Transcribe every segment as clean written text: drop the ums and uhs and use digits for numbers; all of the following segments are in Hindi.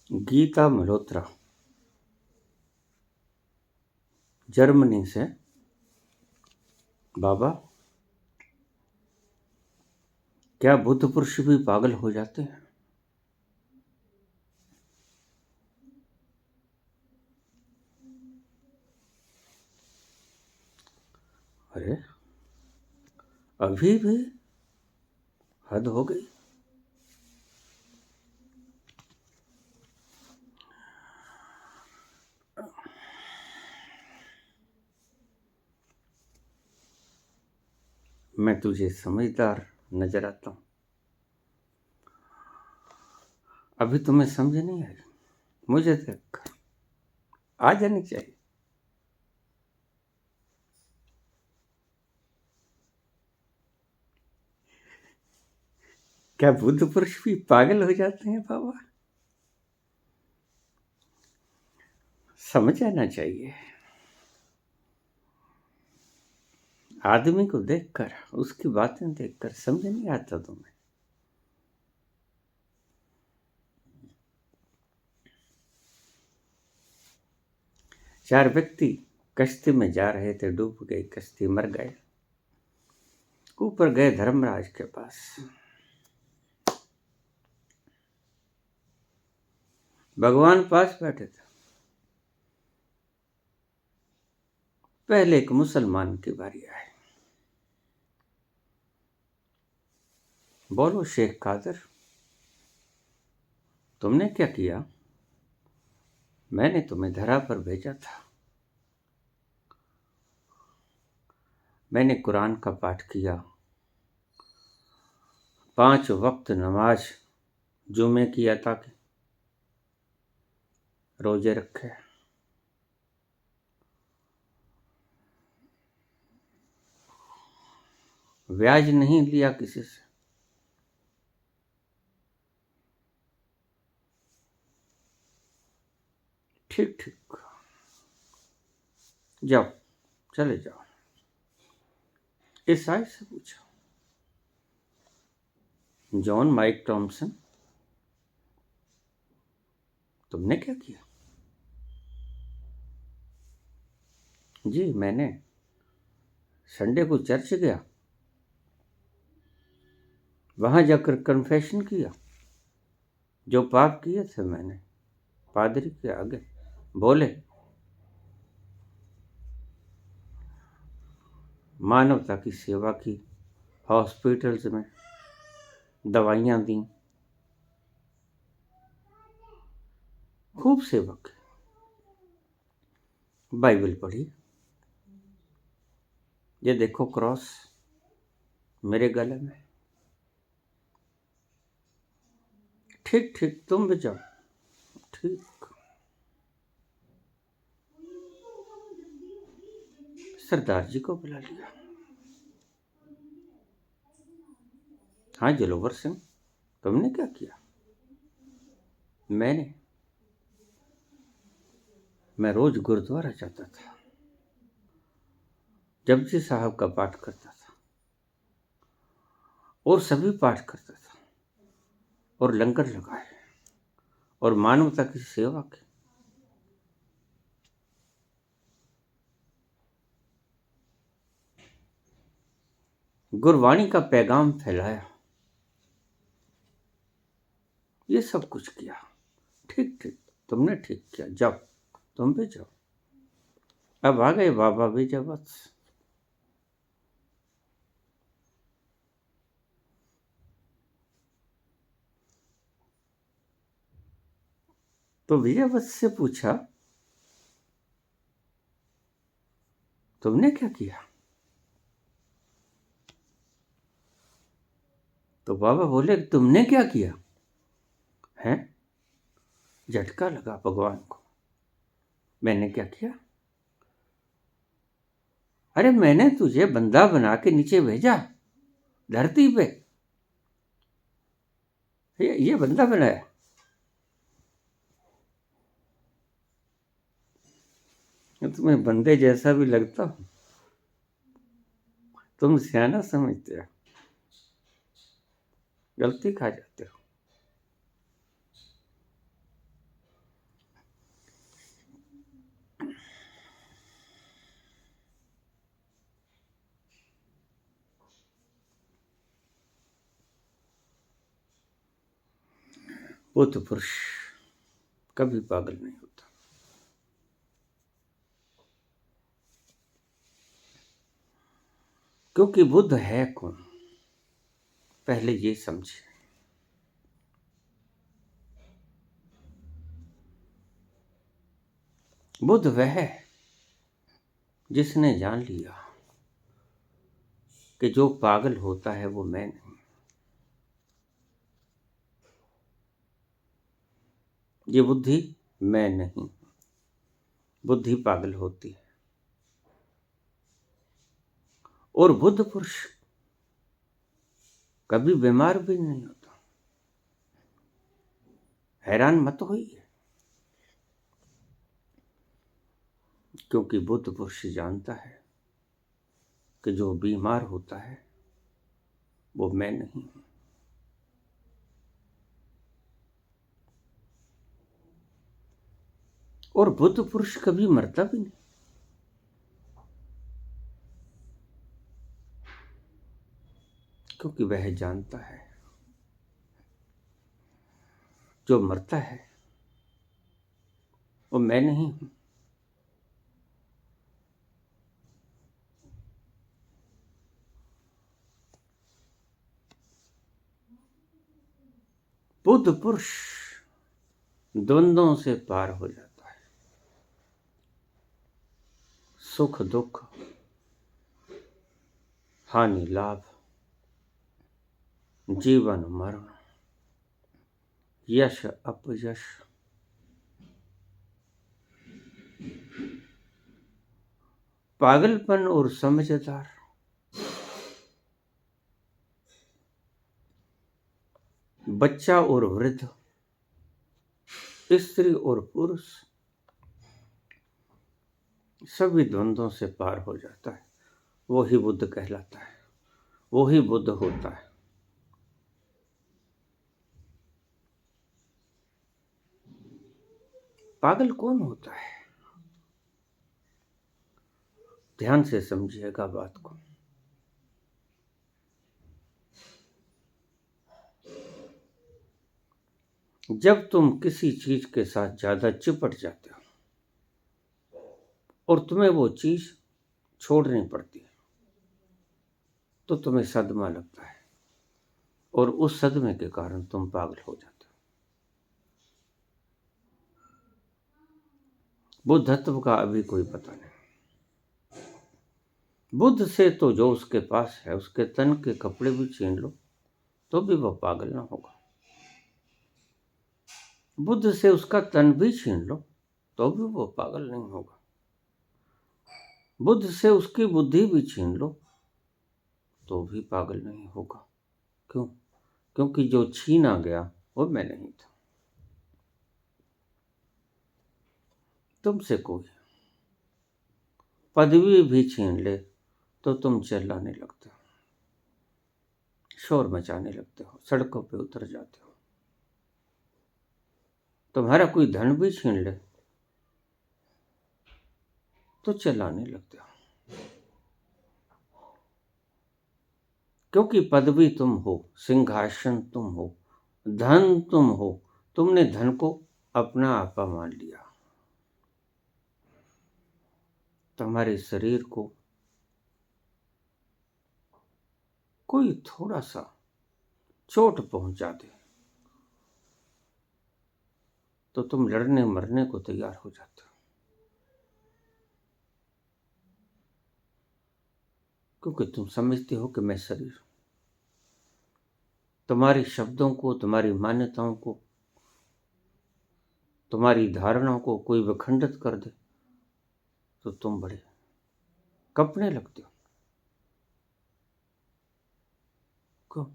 गीता मल्होत्रा जर्मनी से। बाबा, क्या बुद्ध पुरुष भी पागल हो जाते हैं? अरे, अभी भी हद हो गई। मैं तुझे समझदार नजर आता हूं, अभी तुम्हें समझ नहीं आई। मुझे देखकर आ जानी चाहिए। क्या बुद्ध पुरुष भी पागल हो जाते हैं बाबा? समझ आना चाहिए। आदमी को देखकर, उसकी बातें देखकर समझ नहीं आता तुम्हें? चार व्यक्ति कश्ती में जा रहे थे, डूब गई कश्ती, मर गए। ऊपर गए धर्मराज के पास। भगवान पास बैठे थे। पहले एक मुसलमान की बारी आई। बोलो शेख कादर, तुमने क्या किया? मैंने तुम्हें धरा पर भेजा था। मैंने कुरान का पाठ किया, 5 वक्त नमाज जुमे की अता की, रोजे रखे, ब्याज नहीं लिया किसी से। ठीक ठीक, जाओ, चले जाओ। ईसाई से पूछो। जॉन माइक टॉमसन, तुमने क्या किया? जी, मैंने संडे को चर्च गया, वहां जाकर कन्फेशन किया। जो पाप किए थे मैंने पादरी के आगे बोले। मानवता की सेवा की, हॉस्पिटल्स में दवाइयाँ दी, खूब सेवा की, बाइबल पढ़ी। ये देखो क्रॉस मेरे गले में। ठीक ठीक, तुम भी जाओ। ठीक। सरदार जी को बुला लिया। हाँ जलोवर सिंह, तुमने क्या किया? मैं रोज गुरुद्वारा जाता था, जपजी साहब का पाठ करता था और सभी पाठ करता था और लंगर लगाए और मानवता की सेवा की। गुरबाणी का पैगाम फैलाया, ये सब कुछ किया। ठीक ठीक, तुमने ठीक किया, जाओ, तुम भी जाओ। अब आ गए बाबा विजयवत्स। तो विजयवत्स से पूछा, तुमने क्या किया? तो बाबा बोले, तुमने क्या किया है? झटका लगा भगवान को। मैंने क्या किया? अरे, मैंने तुझे बंदा बना के नीचे भेजा, धरती पे। ये बंदा बनाया। तुम्हें बंदे जैसा भी लगता हूं, तुम सियाना समझते हो, गलती खा जाते हो। बुद्ध पुरुष कभी पागल नहीं होता। क्योंकि बुद्ध है कौन, पहले ये समझे। बुद्ध वह है जिसने जान लिया कि जो पागल होता है वो मैं नहीं। ये बुद्धि मैं नहीं, बुद्धि पागल होती है। और बुद्ध पुरुष कभी बीमार भी नहीं होता। हैरान मत होइए, क्योंकि बुद्ध पुरुष जानता है कि जो बीमार होता है वो मैं नहीं हूं। और बुद्ध पुरुष कभी मरता भी नहीं। क्योंकि वह जानता है जो मरता है वो मैं नहीं हूं। बुद्ध पुरुष द्वंद्वों से पार हो जाता है। सुख दुख, हानि लाभ, जीवन मरण, यश अपयश, पागलपन और समझदार, बच्चा और वृद्ध, स्त्री और पुरुष, सभी द्वंद्वों से पार हो जाता है। वो ही बुद्ध कहलाता है, वो ही बुद्ध होता है। पागल कौन होता है? ध्यान से समझिएगा बात को। जब तुम किसी चीज के साथ ज्यादा चिपट जाते हो और तुम्हें वो चीज छोड़नी पड़ती है तो तुम्हें सदमा लगता है, और उस सदमे के कारण तुम पागल हो जाते हो। बुद्धत्व का अभी कोई पता नहीं। बुद्ध से तो जो उसके पास है उसके तन के कपड़े भी छीन लो तो भी वह पागल ना होगा। बुद्ध से उसका तन भी छीन लो तो भी वो पागल नहीं होगा। बुद्ध से उसकी बुद्धि भी छीन लो तो भी पागल नहीं होगा। क्यों? क्योंकि जो छीना गया वो मैं नहीं था। तुमसे कोई पदवी भी छीन ले तो तुम चिल्लाने लगते हो, शोर मचाने लगते हो, सड़कों पे उतर जाते हो। तुम्हारा कोई धन भी छीन ले तो चिल्लाने लगते हो। क्योंकि पदवी तुम हो, सिंहासन तुम हो, धन तुम हो। तुमने धन को अपना आपा मान लिया। तुम्हारे शरीर को कोई थोड़ा सा चोट पहुंचा दे तो तुम लड़ने मरने को तैयार हो जाते हो। क्योंकि तुम समझते हो कि मैं शरीर हूं। तुम्हारी शब्दों को, तुम्हारी मान्यताओं को, तुम्हारी धारणाओं को कोई विखंडित कर दे तो तुम बड़े कपने लगते हो। क्यों?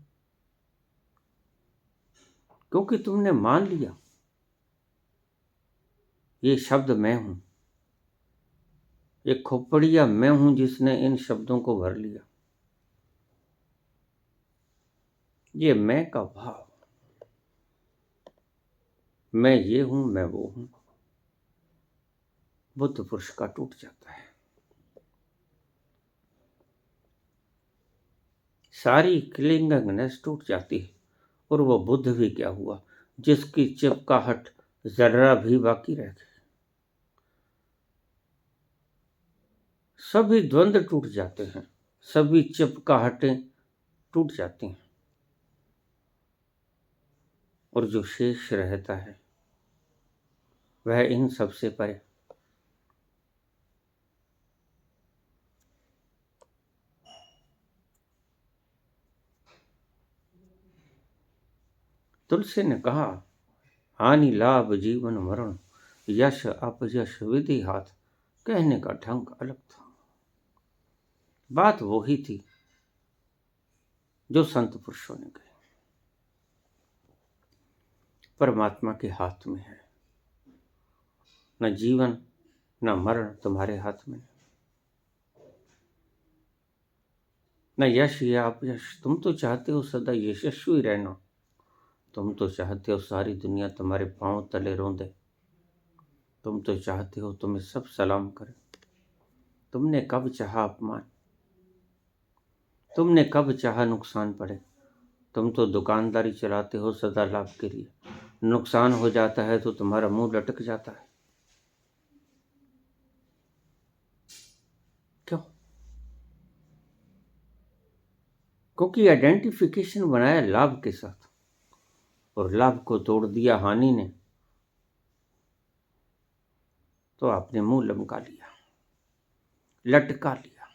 क्योंकि तुमने मान लिया ये शब्द मैं हूं, ये खोपड़िया मैं हूं जिसने इन शब्दों को भर लिया। ये मैं का भाव, मैं ये हूं, मैं वो हूं, बुद्ध पुरुष का टूट जाता है। सारी क्लिंगनेस टूट जाती है और वो बुद्ध भी क्या हुआ, जिसकी चिपकाहट जरा भी बाकी रह गई। सभी द्वंद्व टूट जाते हैं, सभी चिपकाहटें टूट जाती हैं, और जो शेष रहता है वह इन सबसे परे। तुलसी ने कहा, हानि लाभ जीवन मरण, यश अपयश विधि हाथ। कहने का ढंग अलग था, बात वही थी जो संत पुरुषों ने कही। परमात्मा के हाथ में है, न जीवन न मरण तुम्हारे हाथ में, न यश या अपयश। तुम तो चाहते हो सदा यशस्वी रहना, तुम तो चाहते हो सारी दुनिया तुम्हारे पांव तले रोंदे, तुम तो चाहते हो तुम्हें सब सलाम करें। तुमने कब चाहा अपमान, तुमने कब चाहा नुकसान पड़े। तुम तो दुकानदारी चलाते हो सदा लाभ के लिए, नुकसान हो जाता है तो तुम्हारा मुंह लटक जाता है। क्यों? क्योंकि आइडेंटिफिकेशन बनाया लाभ के साथ, और लाभ को तोड़ दिया हानि ने, तो आपने मुंह लमका लिया, लटका लिया,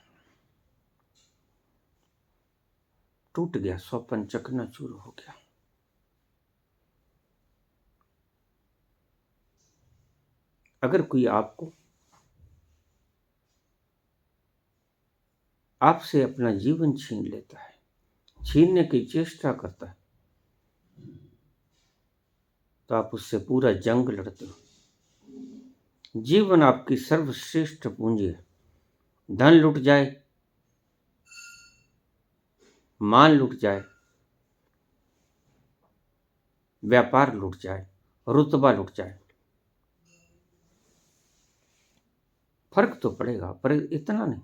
टूट गया स्वप्न, चकनाचूर हो गया। अगर कोई आपसे अपना जीवन छीन लेता है, छीनने की चेष्टा करता है, तो आप उससे पूरा जंग लड़ते हो। जीवन आपकी सर्वश्रेष्ठ पूंजी है। धन लुट जाए, मान लुट जाए, व्यापार लुट जाए, रुतबा लुट जाए, फर्क तो पड़ेगा, पर इतना नहीं।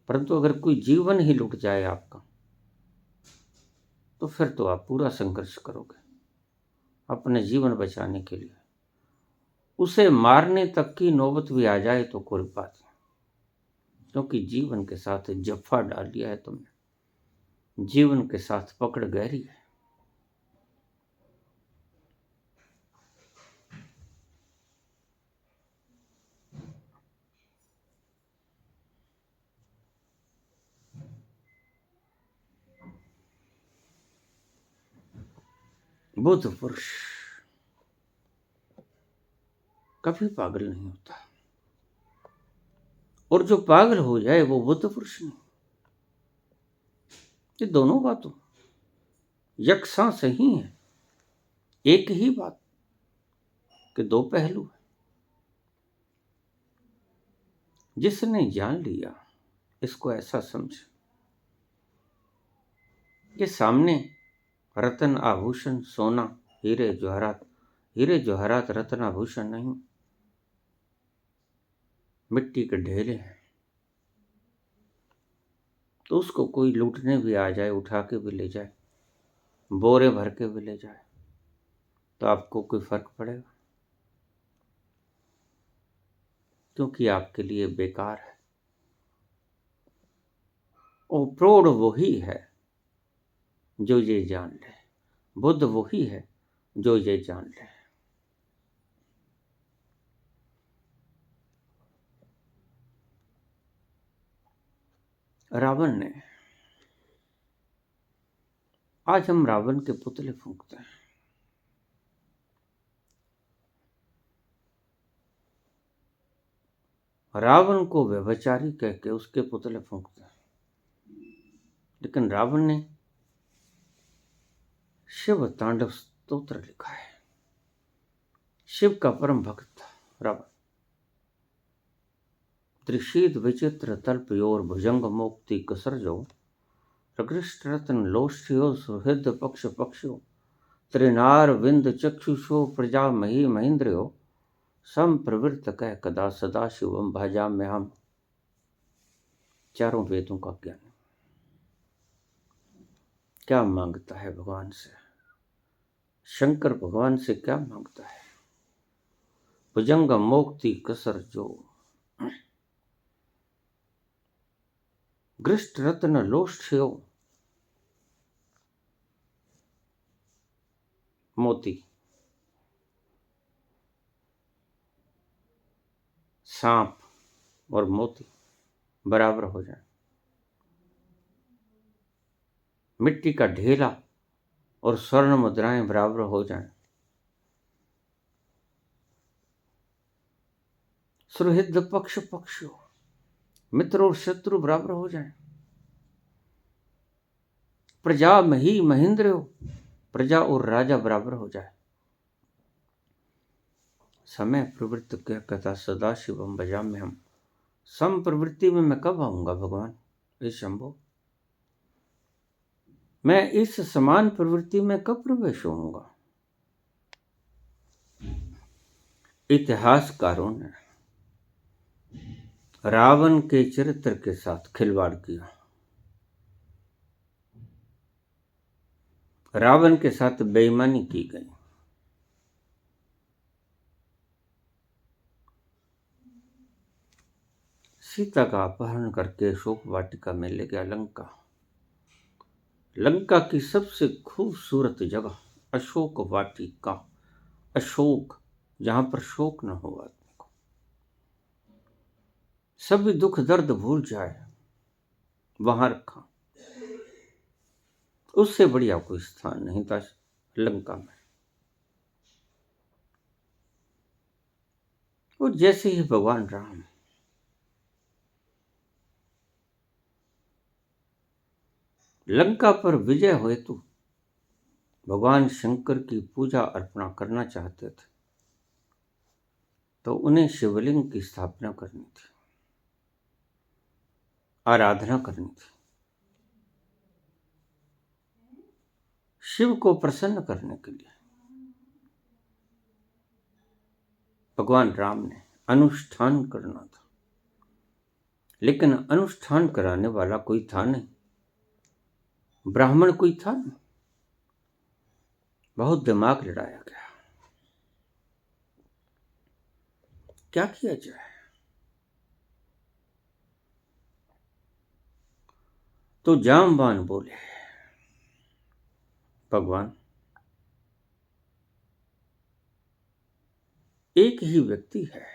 परंतु अगर कोई जीवन ही लुट जाए आपका, तो फिर तो आप पूरा संघर्ष करोगे अपने जीवन बचाने के लिए। उसे मारने तक की नौबत भी आ जाए तो कोई बात नहीं, क्योंकि जीवन के साथ जफ्फा डाल लिया है तुमने, जीवन के साथ पकड़ गहरी है। बुद्ध पुरुष कभी पागल नहीं होता, और जो पागल हो जाए वो बुद्ध पुरुष नहीं। ये दोनों बातों यकसां सही है, एक ही बात के दो पहलू है। जिसने जान लिया इसको ऐसा समझ कि सामने रतन आभूषण सोना हीरे जवाहरात रतन आभूषण नहीं, मिट्टी के ढेले हैं। तो उसको कोई लूटने भी आ जाए, उठा के भी ले जाए, बोरे भर के भी ले जाए, तो आपको कोई फर्क पड़ेगा? क्योंकि आपके लिए बेकार है। और प्रौढ़ वही है जो ये जान ले, बुद्ध वही है जो ये जान ले। रावण ने, आज हम रावण के पुतले फूंकते हैं। रावण को व्यभिचारी कह के उसके पुतले फूंकते हैं, लेकिन रावण ने शिव तांडव स्तोत्र लिखा है। शिव का परम भक्त था रावण। त्रिशीद विचित्र तल्पयोर भुजंग मोक्ति कसरजो, प्रकृष्ट रत्न लोष्ठ्यो सुहृद पक्ष पक्षो, त्रिनार विंद चक्षुषो प्रजा मही महेंद्रियो, सम प्रवृत्त कह कदा सदा शिवम भाजाम्य हम। चारों वेदों का ज्ञान क्या मांगता है भगवान से? शंकर भगवान से क्या मांगता है? भुजंग मोक्ति कसर जो, गृष्ट रत्न लोष्ठ्यो, मोती, सांप और मोती बराबर हो जाए, मिट्टी का ढेला और स्वर्ण मुद्राएं बराबर हो जाएं, सुहृद पक्ष पक्षो, मित्र और शत्रु बराबर हो जाएं, प्रजा मही महेंद्र हो, प्रजा और राजा बराबर हो जाए, समय प्रवृत्त क्या कहता सदा शिवम भजाम्य हम, सम प्रवृत्ति में मैं कब आऊंगा भगवान? इस शंभो, मैं इस समान प्रवृत्ति में कब प्रवेश होऊंगा? इतिहासकारों ने रावण के चरित्र के साथ खिलवाड़ किया, रावण के साथ बेईमानी की गई। सीता का अपहरण करके अशोक वाटिका में ले गया लंका। लंका की सबसे खूबसूरत जगह अशोक वाटिका, अशोक जहां पर शोक न हो आदमी को, सभी दुख दर्द भूल जाए, वहां रखा। उससे बढ़िया कोई स्थान नहीं था लंका में। और जैसे ही भगवान राम लंका पर विजय हेतु भगवान शंकर की पूजा अर्पणा करना चाहते थे, तो उन्हें शिवलिंग की स्थापना करनी थी, आराधना करनी थी। शिव को प्रसन्न करने के लिए भगवान राम ने अनुष्ठान करना था, लेकिन अनुष्ठान कराने वाला कोई था नहीं, ब्राह्मण कोई था नहीं। बहुत दिमाग लड़ाया गया, क्या किया जाए? तो जामवान बोले, भगवान, एक ही व्यक्ति है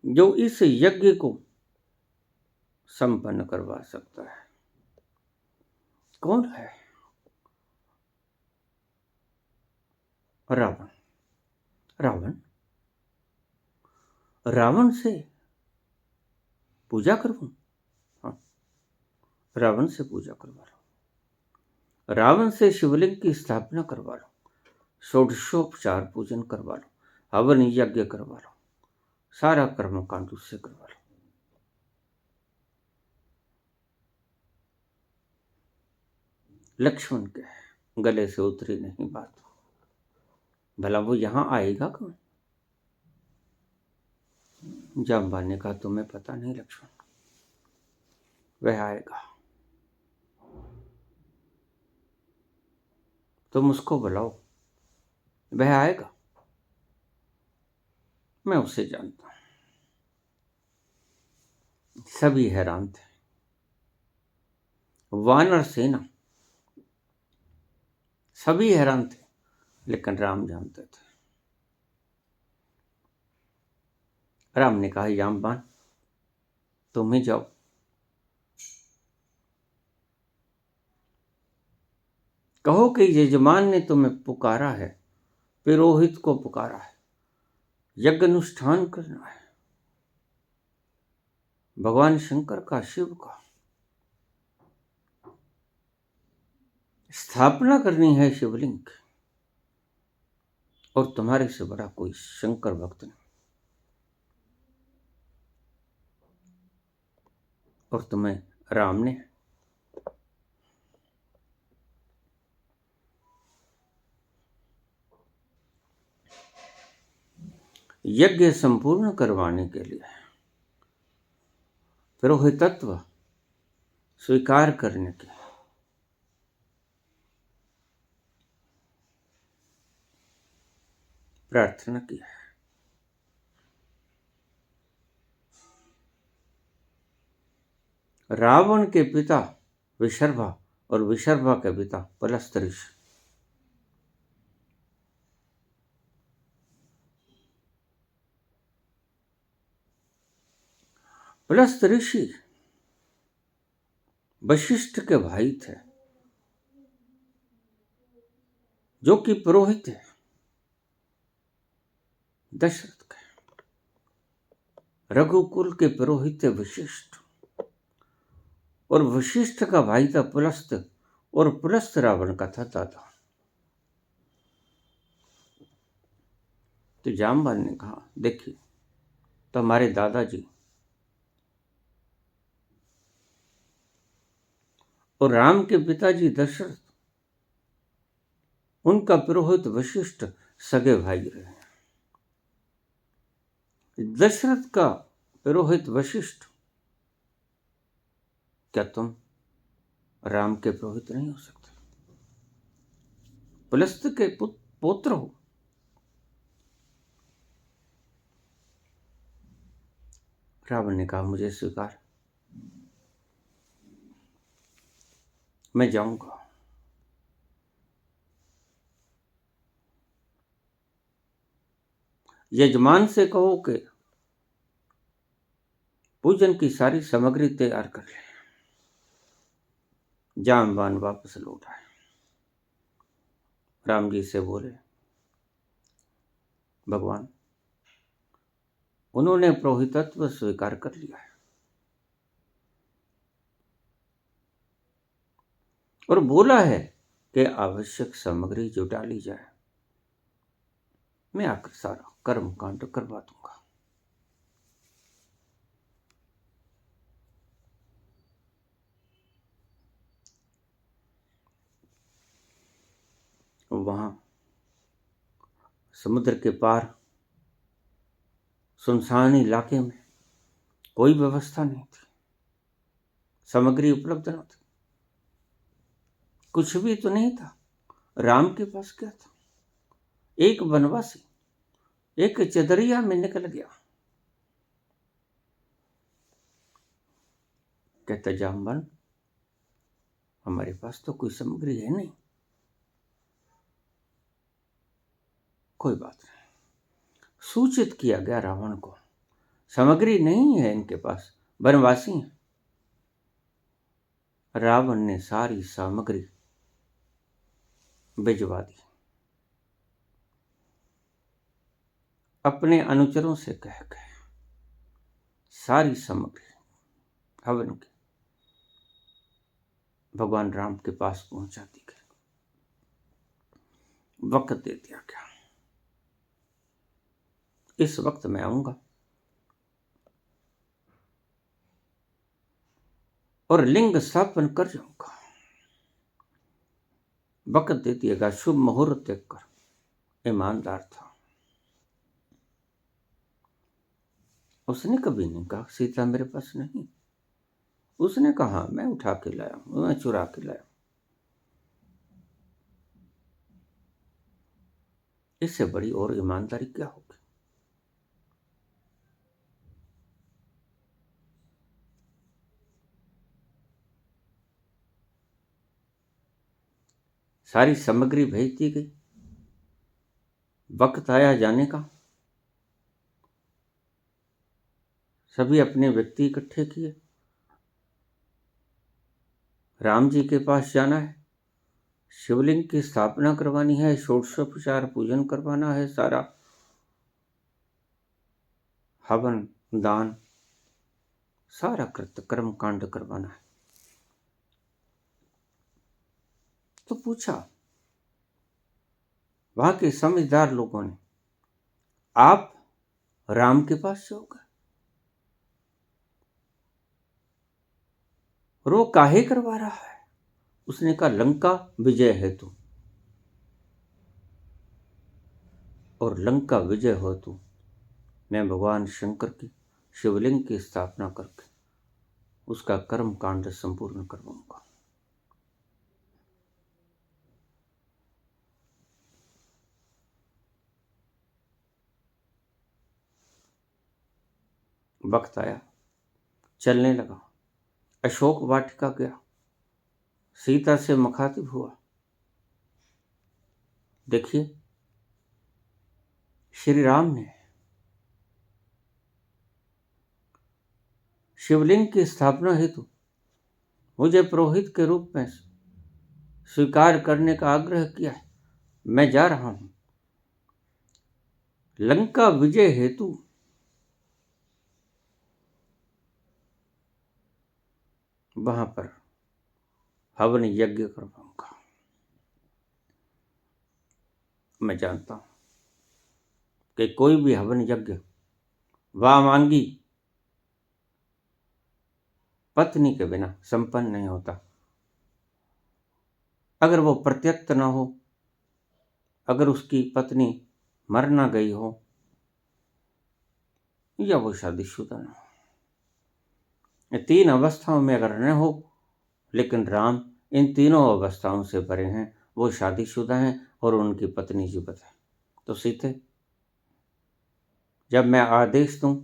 जो इस यज्ञ को संपन्न करवा सकता है। कौन है? रावण। रावण रावण से पूजा करवाऊं? हाँ, रावण से पूजा करवा लो, रावण से शिवलिंग की स्थापना करवा लो, षोडशोपचार पूजन करवा लो, हवन यज्ञ करवा लो, सारा कर्मकांड उससे करवा लो। लक्ष्मण के गले से उतरी नहीं बात, भला वो यहां आएगा कौन? जामवान ने कहा, तुम्हें पता नहीं लक्ष्मण, वह आएगा, तुम उसको बुलाओ, वह आएगा, मैं उसे जानता हूं। सभी हैरान थे, वानर सेना सभी हैरान थे, लेकिन राम जानते थे। राम ने कहा, जामवान तुम ही जाओ, कहो कि यजमान ने तुम्हें पुकारा है, पुरोहित को पुकारा है, यज्ञ अनुष्ठान करना है, भगवान शंकर का, शिव का स्थापना करनी है शिवलिंग, और तुम्हारे से बड़ा कोई शंकर भक्त नहीं, और तुम्हें राम ने यज्ञ संपूर्ण करवाने के लिए, पुरोहितत्व स्वीकार करने के, प्रार्थना किया है। रावण के पिता विशर्भा और विशर्भा के पिता पलस्त ऋषि। पलस्त ऋषि वशिष्ठ के भाई थे, जो कि पुरोहित है दशरथ के। रघुकुल के पुरोहित थे वशिष्ठ, और वशिष्ठ का भाई था पुलस्त, और पुलस्त रावण का था दादा। तो जामवान ने कहा, देखिए तो हमारे दादाजी और राम के पिताजी दशरथ, उनका पुरोहित वशिष्ठ सगे भाई रहे। दशरथ का पुरोहित वशिष्ठ, क्या तुम राम के पुरोहित नहीं हो सकते? पुलस्त के पुत्र हो। रावण ने कहा, मुझे स्वीकार, मैं जाऊंगा। यजमान से कहो कि पूजन की सारी सामग्री तैयार कर ले। जामवान वापस लौट आए। राम जी से बोले, भगवान, उन्होंने पुरोहितत्व स्वीकार कर लिया है और बोला है कि आवश्यक सामग्री जुटा ली जाए। मैं आकर सारा कर्म कांड करवा दूंगा। वहां समुद्र के पार सुनसान इलाके में कोई व्यवस्था नहीं थी, सामग्री उपलब्ध न थी, कुछ भी तो नहीं था। राम के पास क्या था? एक वनवासी एक चदरिया में निकल गया। कहता, जामवान, हमारे पास तो कोई सामग्री है नहीं। कोई बात नहीं, सूचित किया गया रावण को, सामग्री नहीं है इनके पास, वनवासी हैं। रावण ने सारी सामग्री भिजवा दी। अपने अनुचरों से कह के सारी सामग्री हवन की भगवान राम के पास पहुंचा दी गई। वक्त दे दिया गया, इस वक्त मैं आऊंगा और लिंग स्थापन कर जाऊंगा। वक्त दे दिएगा, शुभ मुहूर्त देखकर। ईमानदार था, उसने कभी नहीं कहा सीता मेरे पास नहीं। उसने कहा, मैं उठा के लाया हूं, मैं चुरा के लाया हूं। इससे बड़ी और ईमानदारी क्या होगी? सारी सामग्री भेज दी गई। वक्त आया जाने का, सभी अपने व्यक्ति इकट्ठे किए। राम जी के पास जाना है, शिवलिंग की स्थापना करवानी है, षोडशोपचार पूजन करवाना है, सारा हवन दान सारा कृत्य कर्म कांड करवाना है। तो पूछा वहां के समझदार लोगों ने, आप राम के पास जाओगे? और वो काहे करवा रहा है? उसने कहा, लंका विजय हेतु, और लंका विजय हेतु मैं भगवान शंकर की शिवलिंग की स्थापना करके उसका कर्म कांड संपूर्ण करवाऊंगा। वक्त आया, चलने लगा, अशोक वाटिका गया, सीता से मुखातिब हुआ। देखिए, श्री राम ने शिवलिंग की स्थापना हेतु मुझे पुरोहित के रूप में स्वीकार करने का आग्रह किया है। मैं जा रहा हूं लंका विजय हेतु। वहां पर हवन यज्ञ करवाऊंगा। मैं जानता हूं कि कोई भी हवन यज्ञ वामांगी पत्नी के बिना संपन्न नहीं होता। अगर वो प्रत्यक्त ना हो, अगर उसकी पत्नी मर ना गई हो, या वो शादीशुदा ना हो, ये तीन अवस्थाओं में अगर न हो, लेकिन राम इन तीनों अवस्थाओं से परे हैं, वो शादीशुदा हैं और उनकी पत्नी जीवित है। तो सीते, जब मैं आदेश दूं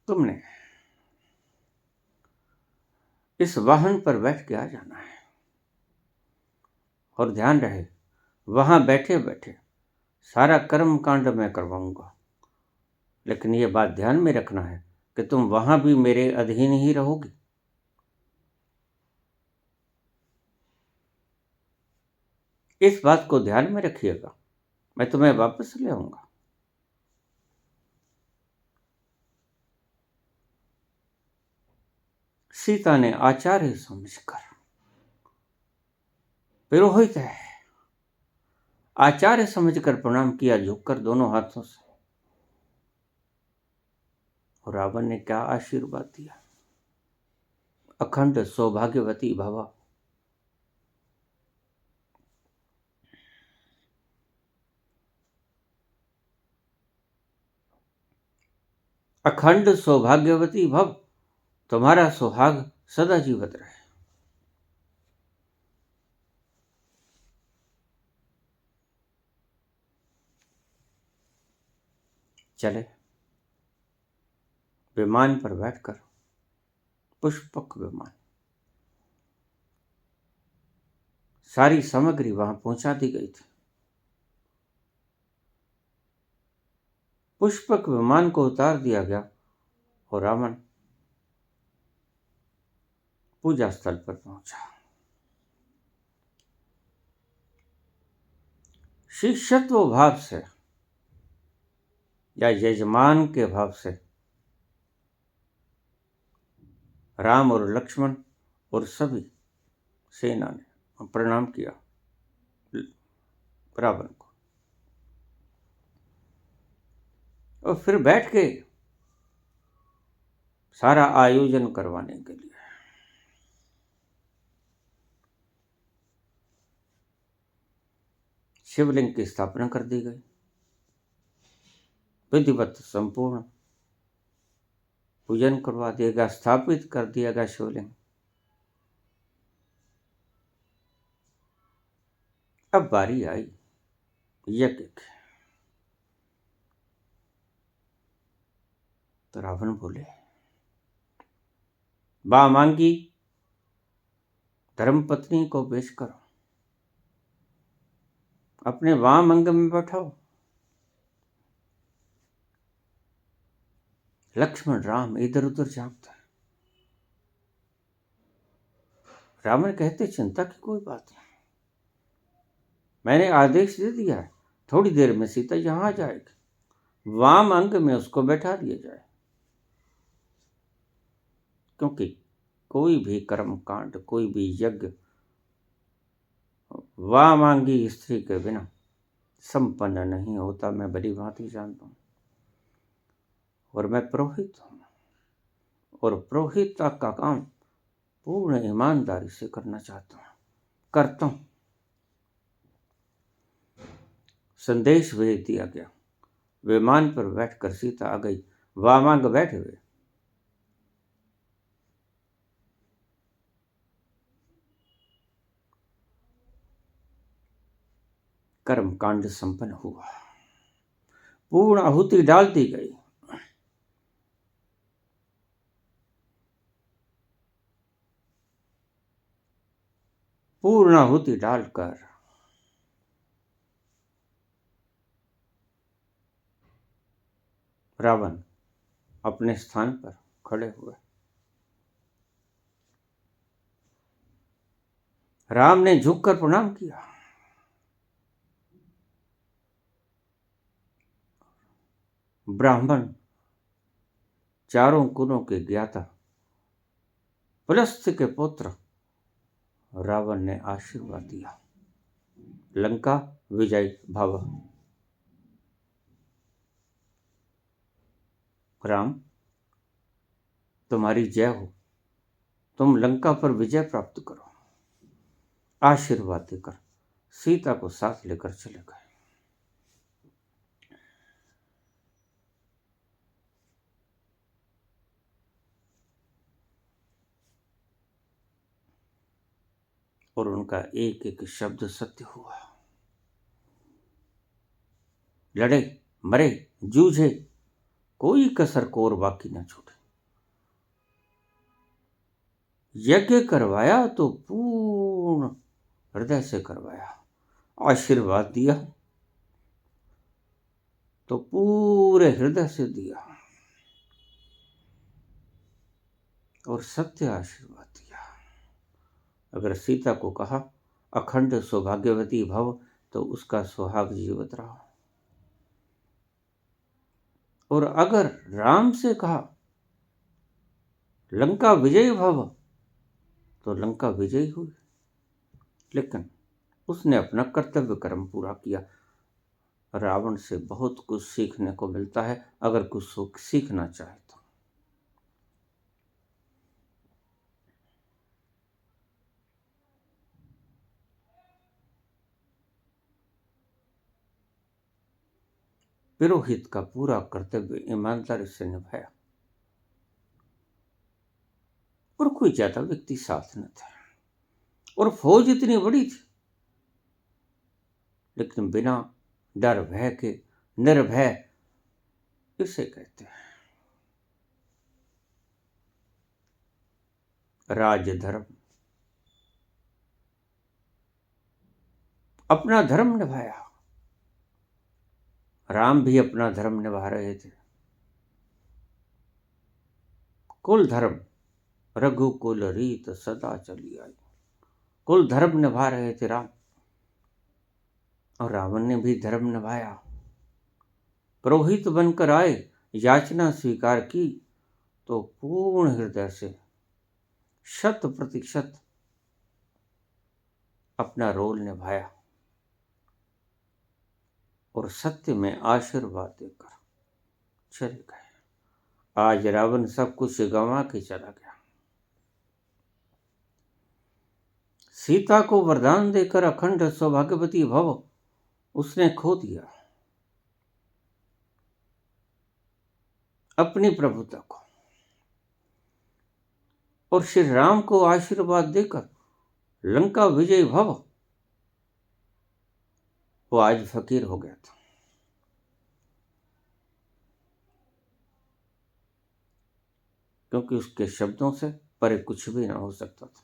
तुमने इस वाहन पर बैठ के आ जाना है। और ध्यान रहे, वहां बैठे बैठे सारा कर्म कांड मैं करवाऊंगा। लेकिन ये बात ध्यान में रखना है कि तुम वहां भी मेरे अधीन ही रहोगी। इस बात को ध्यान में रखिएगा। मैं तुम्हें वापस ले आऊंगा। सीता ने आचार्य समझकर, पुरोहित है, आचार्य समझकर प्रणाम किया, झुककर दोनों हाथों से। और रावण ने क्या आशीर्वाद दिया, अखंड सौभाग्यवती भव। अखंड सौभाग्यवती भव, तुम्हारा सुहाग सदा जीवित रहे। चले विमान पर बैठकर, पुष्पक विमान, सारी सामग्री वहां पहुंचा दी गई थी। पुष्पक विमान को उतार दिया गया और रावण पूजा स्थल पर पहुंचा। शिष्यत्व भाव से या यजमान के भाव से राम और लक्ष्मण और सभी सेना ने प्रणाम किया रावण को, और फिर बैठ के सारा आयोजन करवाने के लिए शिवलिंग की स्थापना कर दी गई। विधिवत संपूर्ण पूजन करवा दिया गया, स्थापित कर दिया गया शिवलिंग। अब बारी आई यज्ञ की। तो रावण बोले, वामांगी धर्मपत्नी को पेश करो, अपने वाम अंग में बैठाओ। लक्ष्मण राम इधर उधर झांकते हैं। रावण कहते, चिंता की कोई बात नहीं, मैंने आदेश दे दिया है, थोड़ी देर में सीता यहां आ जाएगी, वाम अंग में उसको बैठा दिया जाए। क्योंकि कोई भी कर्म कांड, कोई भी यज्ञ वामांगी स्त्री के बिना संपन्न नहीं होता। मैं बड़ी भांति जानता हूं, और मैं पुरोहित हूं, और पुरोहिता का काम पूर्ण ईमानदारी से करना चाहता हूं, करता हूं। संदेश भेज दिया गया। विमान पर बैठकर सीता आ गई, वामांग बैठे हुए। कर्म कांड संपन्न हुआ। पूर्ण आहुति डाल दी गई। पूर्ण आहुति डालकर रावण अपने स्थान पर खड़े हुए। राम ने झुककर प्रणाम किया। ब्राह्मण, चारों कुलों के ज्ञाता, पुलस्त्य के पुत्र रावण ने आशीर्वाद दिया। लंका विजय भव। राम, तुम्हारी जय हो। तुम लंका पर विजय प्राप्त करो। आशीर्वाद देकर सीता को साथ लेकर चले गए। और उनका एक एक शब्द सत्य हुआ। लड़े, मरे, जूझे, कोई कसर कोर बाकी न छूटे। यज्ञ करवाया तो पूर्ण हृदय से करवाया। आशीर्वाद दिया तो पूरे हृदय से दिया और सत्य आशीर्वाद दिया। अगर सीता को कहा अखंड सौभाग्यवती भव, तो उसका सुहाग जीवित रहा। और अगर राम से कहा लंका विजयी भव, तो लंका विजयी हुई। लेकिन उसने अपना कर्तव्य कर्म पूरा किया। रावण से बहुत कुछ सीखने को मिलता है, अगर कुछ सीखना चाहे तो। पुरोहित का पूरा कर्तव्य ईमानदारी से निभाया और कोई ज्यादा व्यक्ति साथ न थे और फौज इतनी बड़ी थी, लेकिन बिना डर भय के निर्भय इसे कहते हैं। राजधर्म, अपना धर्म निभाया। राम भी अपना धर्म निभा रहे थे। कुल धर्म, रघुकुल रीत सदा चली आई। कुल धर्म निभा रहे थे राम, और रावण ने भी धर्म निभाया। पुरोहित बनकर आए, याचना स्वीकार की तो पूर्ण हृदय से 100% अपना रोल निभाया और सत्य में आशीर्वाद देकर चले गए। आज रावण सब कुछ गंवा के चला गया। सीता को वरदान देकर अखंड सौभाग्यवती भव उसने खो दिया, अपनी प्रभुता को। और श्री राम को आशीर्वाद देकर लंका विजय भव, वो आज फकीर हो गया था। क्योंकि उसके शब्दों से परे कुछ भी ना हो सकता था।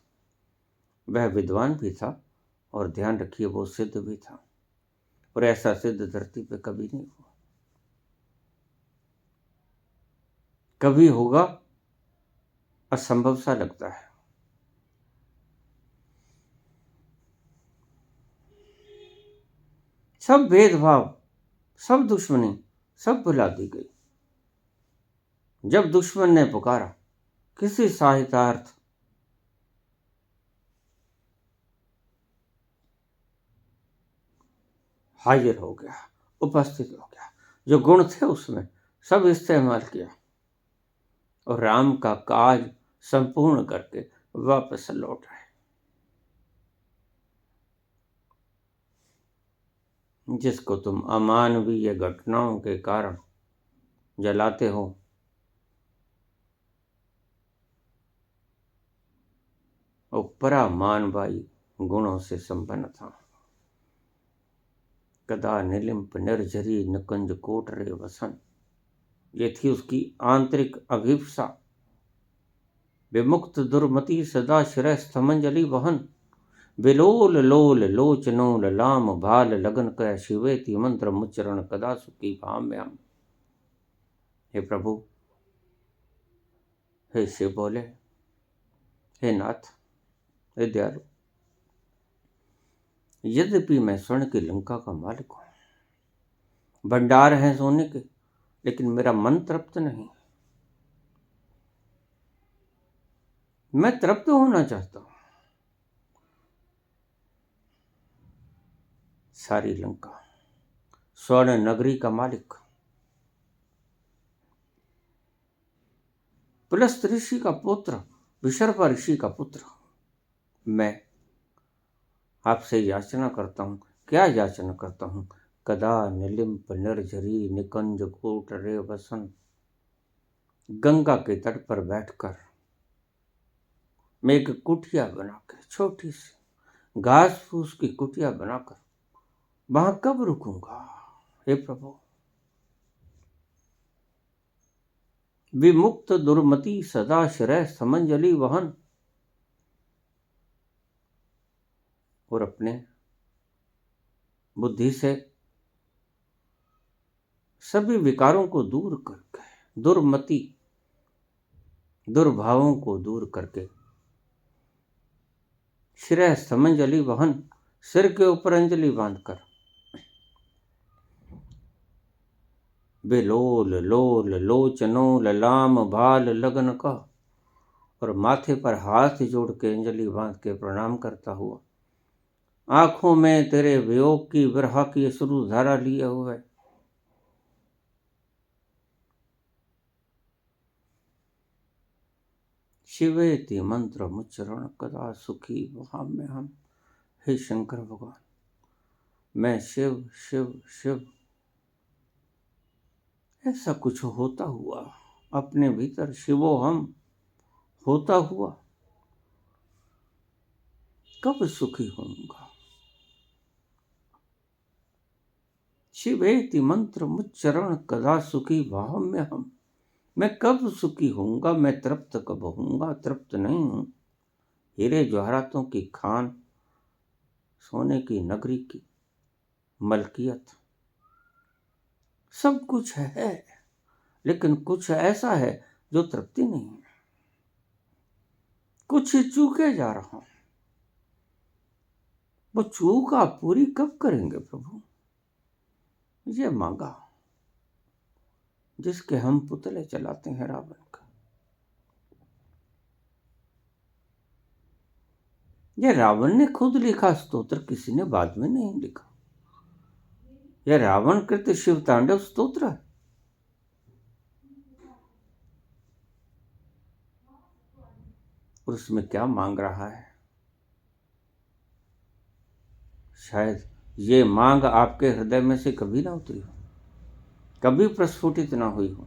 वह विद्वान भी था और ध्यान रखिए वो सिद्ध भी था, और ऐसा सिद्ध धरती पे कभी नहीं हुआ। कभी होगा असंभव सा लगता है। सब भेदभाव, सब दुश्मनी, सब भुला दी गई। जब दुश्मन ने पुकारा, किसी सहायतार्थ हाजिर हो गया, उपस्थित हो गया। जो गुण थे उसमें सब इस्तेमाल किया और राम का काज संपूर्ण करके वापस लौट आए। जिसको तुम अमानवीय घटनाओं के कारण जलाते हो, वो परामानवीय गुणों से संपन्न था। कदा निलिम्प निर्झरी निकुंज कोट रे वसन। ये थी उसकी आंतरिक अभिप्सा। विमुक्त दुर्मति सदा शिरः स्तमंजलि वहन। विलोल लोल लोचनो ललाम भाल लगन कह शिवेति मंत्र मुच्चरण कदा सुखी भाम्याम। हे प्रभु, हे शिव बोले, हे नाथ, हे दयालु, यद्यपि मैं स्वर्ण की लंका का मालिक हूं, भंडार है सोने के, लेकिन मेरा मन तृप्त नहीं। मैं तृप्त होना चाहता हूं। सारी लंका, स्वर्ण नगरी का मालिक, पुलस्त ऋषि का पुत्र, विशर्पा ऋषि का पुत्र, मैं आपसे याचना करता हूं। क्या याचना करता हूं? कदा निलिम्प निर्झरी निकुंज कोट रे वसन। गंगा के तट पर बैठकर मैं एक कुटिया बनाकर, छोटी सी घास फूस की कुटिया बनाकर वहां कब रुकूंगा? हे प्रभु, विमुक्त दुर्मति सदा शिरः समंजलि वहन। और अपने बुद्धि से सभी विकारों को दूर करके, दुर्मति दुर्भावों को दूर करके, शिरः समंजलि वहन, सिर के ऊपर अंजलि बांधकर, बेलोल लोल लोचनो ललाम भाल लगन का, और माथे पर हाथ जोड़ के अंजलि बांध के प्रणाम करता हुआ, आंखों में तेरे वियोग की विरह की अश्रु धारा लिए हुए, शिवेति मंत्र मुच्चरण कदा सुखी वहाम्य हम। हे शंकर भगवान, मैं शिव शिव शिव ऐसा कुछ होता हुआ, अपने भीतर शिवो हम होता हुआ कब सुखी होऊंगा? शिवेति मंत्र मुच्चरण कदा सुखी भाम्य हम। मैं कब सुखी होऊंगा? मैं तृप्त कब होऊंगा? तृप्त नहीं हूं। हीरे जवाहरातों की खान, सोने की नगरी की मलकियत, सब कुछ है, लेकिन कुछ ऐसा है जो तृप्ति नहीं है। कुछ चूके जा रहा हूं। वो चूक आप पूरी कब करेंगे प्रभु? ये मांगा जिसके हम पुतले चलाते हैं रावण का। ये रावण ने खुद लिखा स्तोत्र, किसी ने बाद में नहीं लिखा। यह रावण कृत शिव तांडव स्तोत्र है। और उसमें क्या मांग रहा है? शायद ये मांग आपके हृदय में से कभी ना उतरी हो, कभी प्रस्फुटित ना हुई हो,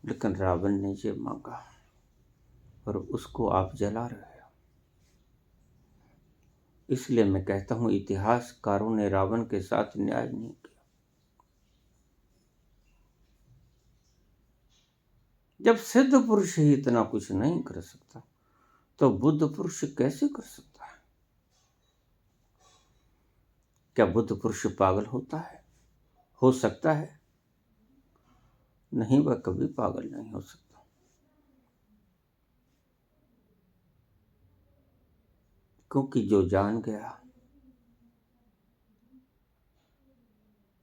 लेकिन रावण ने ये मांगा और उसको आप जला रहे हो। इसलिए मैं कहता हूं, इतिहासकारों ने रावण के साथ न्याय नहीं किया। जब सिद्ध पुरुष ही इतना कुछ नहीं कर सकता, तो बुद्ध पुरुष कैसे कर सकता है? क्या बुद्ध पुरुष पागल होता है? हो सकता है? नहीं, वह कभी पागल नहीं हो सकता। क्योंकि जो जान गया,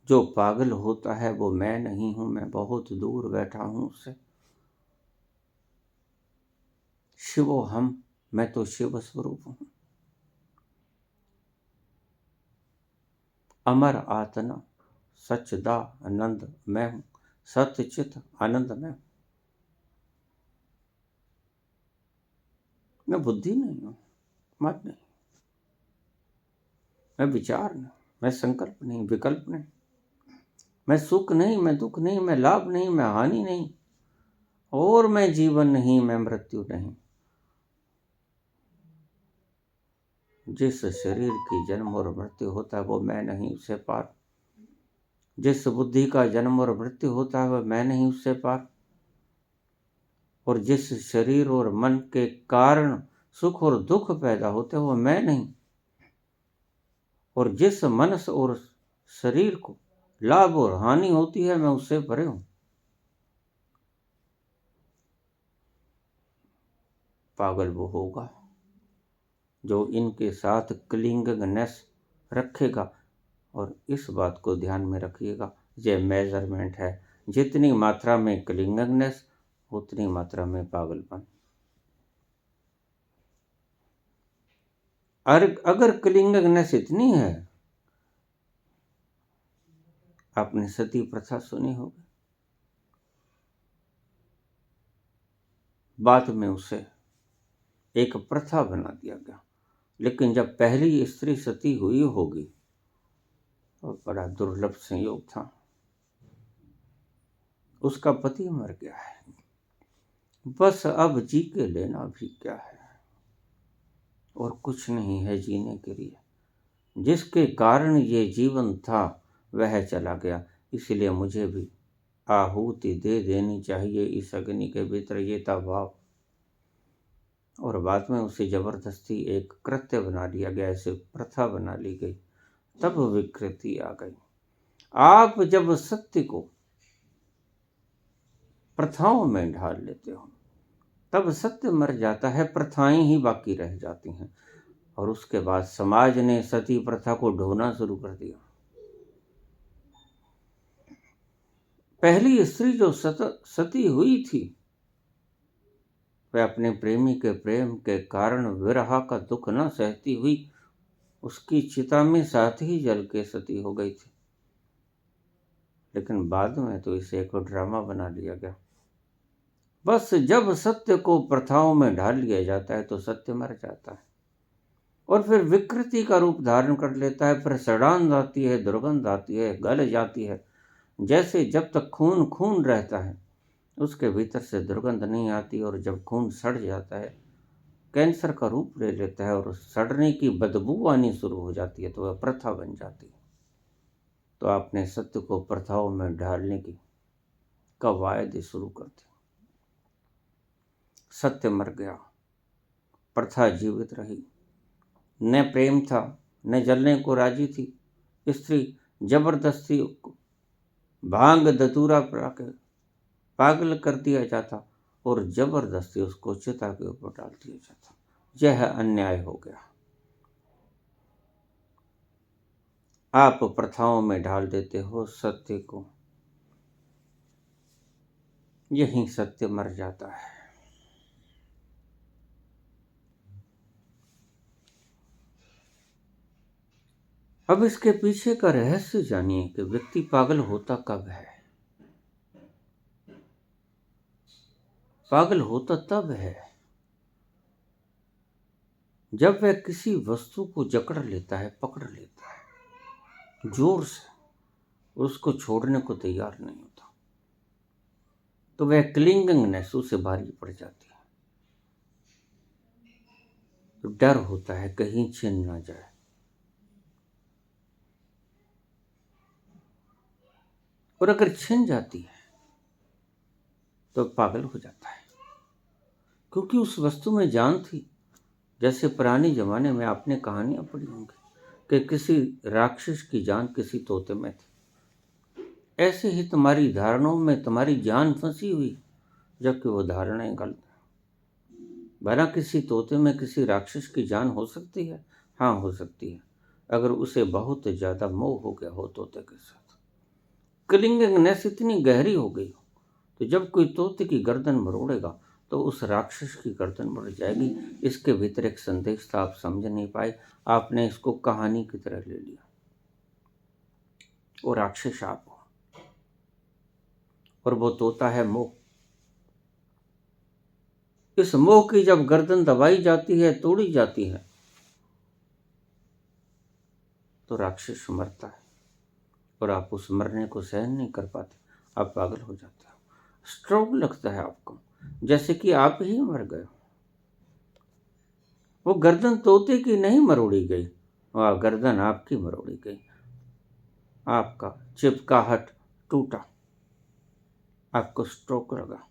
जो पागल होता है वो मैं नहीं हूं, मैं बहुत दूर बैठा हूं उससे। शिवो हम, मैं तो शिव स्वरूप हूं। अमर आत्मा सच्चिदा आनंद मैं हूं, सत्य चित आनंद मैं हूं। मैं बुद्धि नहीं हूं, मत नहीं, मैं विचार नहीं, मैं संकल्प नहीं, विकल्प नहीं, मैं सुख नहीं, मैं दुख नहीं, मैं लाभ नहीं, मैं हानि नहीं, और मैं जीवन नहीं, मैं मृत्यु नहीं। जिस शरीर की जन्म और मृत्यु होता है वो मैं नहीं, उससे पार। जिस बुद्धि का जन्म और मृत्यु होता है वह मैं नहीं, उससे पार। और जिस शरीर और मन के कारण सुख और दुख पैदा होते हैं वह मैं नहीं। और जिस मन और शरीर को लाभ और हानि होती है मैं उससे परे हूं। पागल वो होगा जो इनके साथ क्लिंगनेस रखेगा। और इस बात को ध्यान में रखिएगा, ये मेजरमेंट है। जितनी मात्रा में क्लिंगनेस उतनी मात्रा में पागलपन। अगर क्लिंगनेस इतनी है, आपने सती प्रथा सुनी होगी, बाद में उसे एक प्रथा बना दिया गया। लेकिन जब पहली स्त्री सती हुई होगी तो बड़ा दुर्लभ संयोग था, उसका पति मर गया है, बस अब जी के लेना भी क्या है, और कुछ नहीं है जीने के लिए। जिसके कारण ये जीवन था वह चला गया, इसलिए मुझे भी आहुति दे देनी चाहिए इस अग्नि के भीतर, ये था भाव। और बाद में उसे जबरदस्ती एक कृत्य बना लिया गया, ऐसे प्रथा बना ली गई, तब विकृति आ गई। आप जब सत्य को प्रथाओं में ढाल लेते हो तब सत्य मर जाता है, प्रथाएं ही बाकी रह जाती हैं। और उसके बाद समाज ने सती प्रथा को ढोना शुरू कर दिया। पहली स्त्री जो सती हुई थी वह अपने प्रेमी के प्रेम के कारण विरह का दुख न सहती हुई उसकी चिता में साथ ही जल के सती हो गई थी। लेकिन बाद में तो इसे एक ड्रामा बना लिया गया। बस जब सत्य को प्रथाओं में ढाल लिया जाता है तो सत्य मर जाता है और फिर विकृति का रूप धारण कर लेता है। फिर सड़ान आती है, दुर्गंध आती है, गल जाती है। जैसे जब तक खून खून रहता है उसके भीतर से दुर्गंध नहीं आती, और जब खून सड़ जाता है कैंसर का रूप ले लेता है और सड़ने की बदबू आनी शुरू हो जाती है तो वह प्रथा बन जाती है। तो आपने सत्य को प्रथाओं में ढालने की कवायद शुरू कर दी। सत्य मर गया, प्रथा जीवित रही। न प्रेम था, न जलने को राजी थी। स्त्री जबरदस्ती भांग धतूरा पिला के पागल कर दिया जाता और जबरदस्ती उसको चिता के ऊपर डाल दिया जाता। यह अन्याय हो गया। आप प्रथाओं में ढाल देते हो सत्य को, यही सत्य मर जाता है। अब इसके पीछे का रहस्य जानिए कि व्यक्ति पागल होता कब है। पागल होता तब है जब वह किसी वस्तु को जकड़ लेता है, पकड़ लेता है जोर से, उसको छोड़ने को तैयार नहीं होता, तो वह क्लिंगिंगनेस उसे भारी पड़ जाती है। तो डर होता है कहीं छिन ना जाए। और अगर छिन जाती है तो पागल हो जाता है, क्योंकि उस वस्तु में जान थी। जैसे पुराने जमाने में आपने कहानियां पढ़ी होंगी कि किसी राक्षस की जान किसी तोते में थी। ऐसे ही तुम्हारी धारणाओं में तुम्हारी जान फंसी हुई, जबकि वो धारणाएं गलत है। भला किसी तोते में किसी राक्षस की जान हो सकती है? हाँ, हो सकती है, अगर उसे बहुत ज्यादा मोह हो गया हो तोते के साथ, क्लिंगिंगनेस इतनी गहरी हो गई हो, तो जब कोई तोते की गर्दन मरोड़ेगा तो उस राक्षस की गर्दन मर जाएगी। इसके भीतर एक संदेश था, आप समझ नहीं पाए, आपने इसको कहानी की तरह ले लिया। वो राक्षस आप हो और वो तोता है मोह। इस मोह की जब गर्दन दबाई जाती है, तोड़ी जाती है, तो राक्षस मरता है और आप उस मरने को सहन नहीं कर पाते, आप पागल हो जाते हो। स्ट्रोक लगता है आपको, जैसे कि आप ही मर गए। वो गर्दन तोते की नहीं मरोड़ी गई, वह गर्दन आपकी मरोड़ी गई। आपका चिपकाहट टूटा, आपको स्ट्रोक लगा,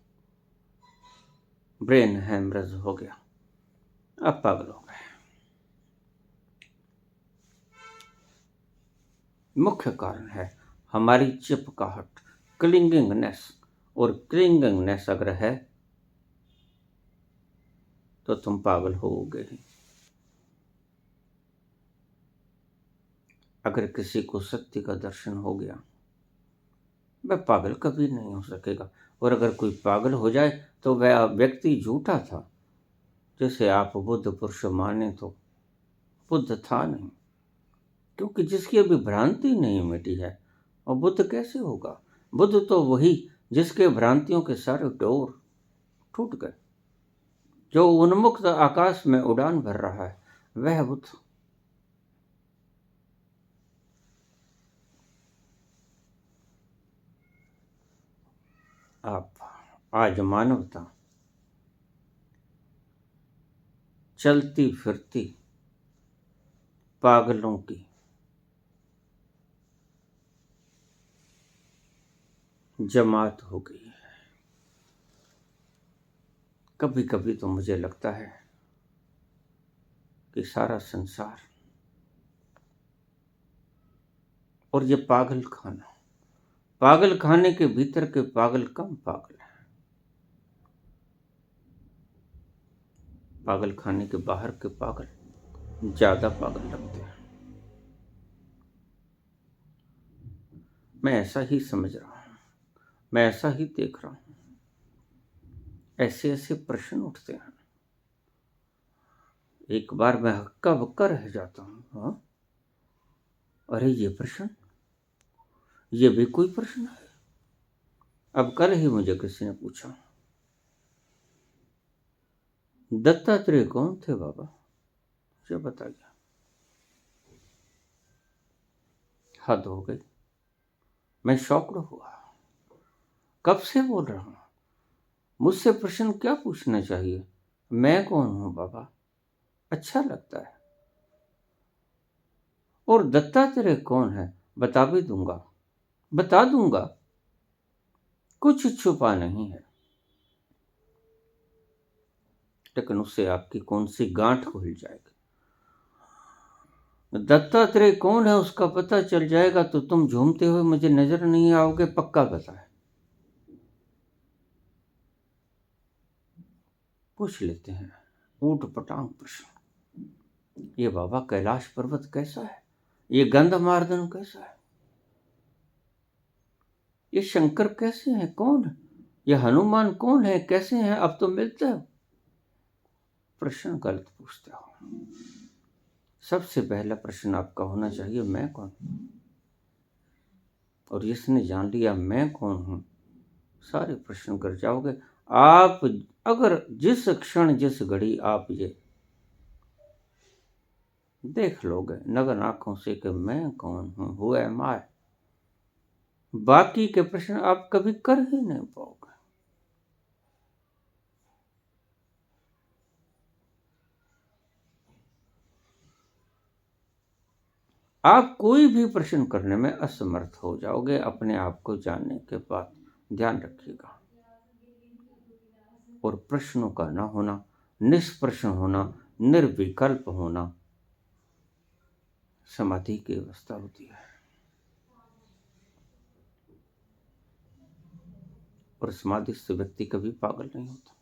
ब्रेन हेमरेज हो गया, अब पागल हो गए। मुख्य कारण है हमारी चिपकाहट, क्लिंगिंगनेस। और क्लिंगिंगनेस अगर है तो तुम पागल होगे ही। अगर किसी को सत्य का दर्शन हो गया, वह पागल कभी नहीं हो सकेगा। और अगर कोई पागल हो जाए तो वह व्यक्ति झूठा था। जैसे आप बुद्ध पुरुष माने तो बुद्ध था नहीं, क्योंकि जिसकी अभी भ्रांति नहीं मिटी है, और बुद्ध कैसे होगा? बुद्ध तो वही जिसके भ्रांतियों के सारे डोर टूट गए, जो उन्मुक्त आकाश में उड़ान भर रहा है, वह बुद्ध। आप आज मानवता चलती फिरती पागलों की जमात हो गई है। कभी कभी तो मुझे लगता है कि सारा संसार और ये पागल खाने के भीतर के पागल कम पागल है, पागल खाने के बाहर के पागल ज्यादा पागल लगते हैं। मैं ऐसा ही समझ रहा हूं, मैं ऐसा ही देख रहा हूं। ऐसे ऐसे प्रश्न उठते हैं, एक बार मैं हक्का बक्का रह जाता हूं। हाँ, अरे ये प्रश्न, ये भी कोई प्रश्न है? अब कल ही मुझे किसी ने पूछा, दत्तात्रेय कौन थे बाबा, मुझे बता गया। हद हो गई, मैं शॉक्ड हुआ। कब से बोल रहा हूं, मुझसे प्रश्न क्या पूछना चाहिए? मैं कौन हूं बाबा? अच्छा लगता है। और दत्तात्रेय कौन है बता भी दूंगा, बता दूंगा, कुछ छुपा नहीं है। लेकिन उससे आपकी कौन सी गांठ खुल जाएगी? दत्तात्रेय कौन है उसका पता चल जाएगा तो तुम झूमते हुए मुझे नजर नहीं आओगे, पक्का पता है। पूछ लेते हैं ऊट पटांग प्रश्न, ये बाबा कैलाश पर्वत कैसा है? ये गंधमार्दन कैसा है? ये शंकर कैसे हैं, कौन है? ये हनुमान कौन है, कैसे हैं? अब तो मिलते हो, प्रश्न गलत पूछते हो। सबसे पहला प्रश्न आपका होना चाहिए, मैं कौन? और जिसने जान लिया मैं कौन हूं, सारे प्रश्न कर जाओगे आप। अगर जिस क्षण जिस घड़ी आप ये देख लोगे नग्न आंखों से कि मैं कौन हूं, हु एम आई, बाकी के प्रश्न आप कभी कर ही नहीं पाओगे। आप कोई भी प्रश्न करने में असमर्थ हो जाओगे अपने आप को जानने के बाद, ध्यान रखिएगा। और प्रश्नों का ना होना, निष्प्रश्न होना, निर्विकल्प होना समाधि की अवस्था होती है। और समाधिस्थ व्यक्ति कभी पागल नहीं होता।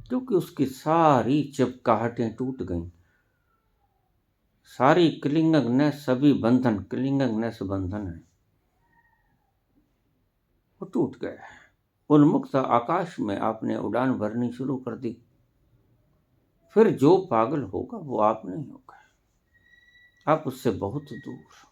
क्योंकि उसकी सारी चिपकाहटें टूट गईं, सारी क्लिंगनेस, सभी बंधन, क्लिंगनेस बंधन है, वो टूट गए। उन्मुक्त आकाश में आपने उड़ान भरनी शुरू कर दी। फिर जो पागल होगा वो आप नहीं होगा, आप उससे बहुत दूर।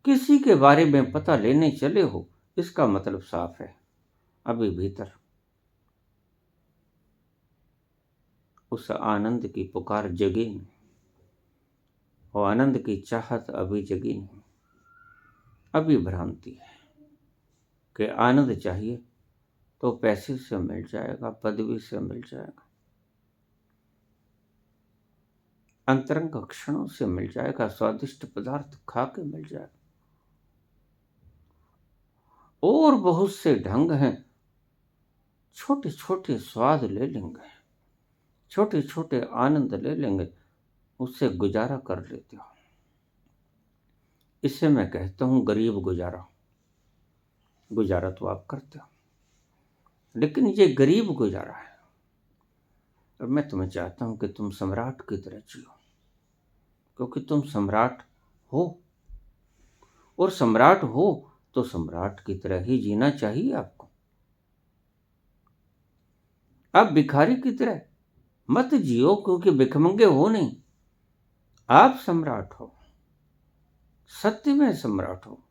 किसी के बारे में पता लेने चले हो, इसका मतलब साफ है, अभी भीतर उस आनंद की पुकार जगी नहीं, वो आनंद की चाहत अभी जगी नहीं। अभी भ्रांति है कि आनंद चाहिए तो पैसे से मिल जाएगा, पदवी से मिल जाएगा, अंतरंग क्षणों से मिल जाएगा, स्वादिष्ट पदार्थ खा के मिल जाएगा। और बहुत से ढंग हैं, छोटे छोटे स्वाद ले लेंगे, छोटे छोटे आनंद ले लेंगे, उससे गुजारा कर लेते हो। इससे मैं कहता हूं गरीब गुजारा। गुजारा तो आप करते हो, लेकिन ये गरीब गुजारा है। और मैं तुम्हें चाहता हूं कि तुम सम्राट की तरह जियो, क्योंकि तुम सम्राट हो, और सम्राट हो तो सम्राट की तरह ही जीना चाहिए आपको। आप भिखारी की तरह मत जियो, क्योंकि भिखमंगे हो नहीं, आप सम्राट हो, सत्य में सम्राट हो।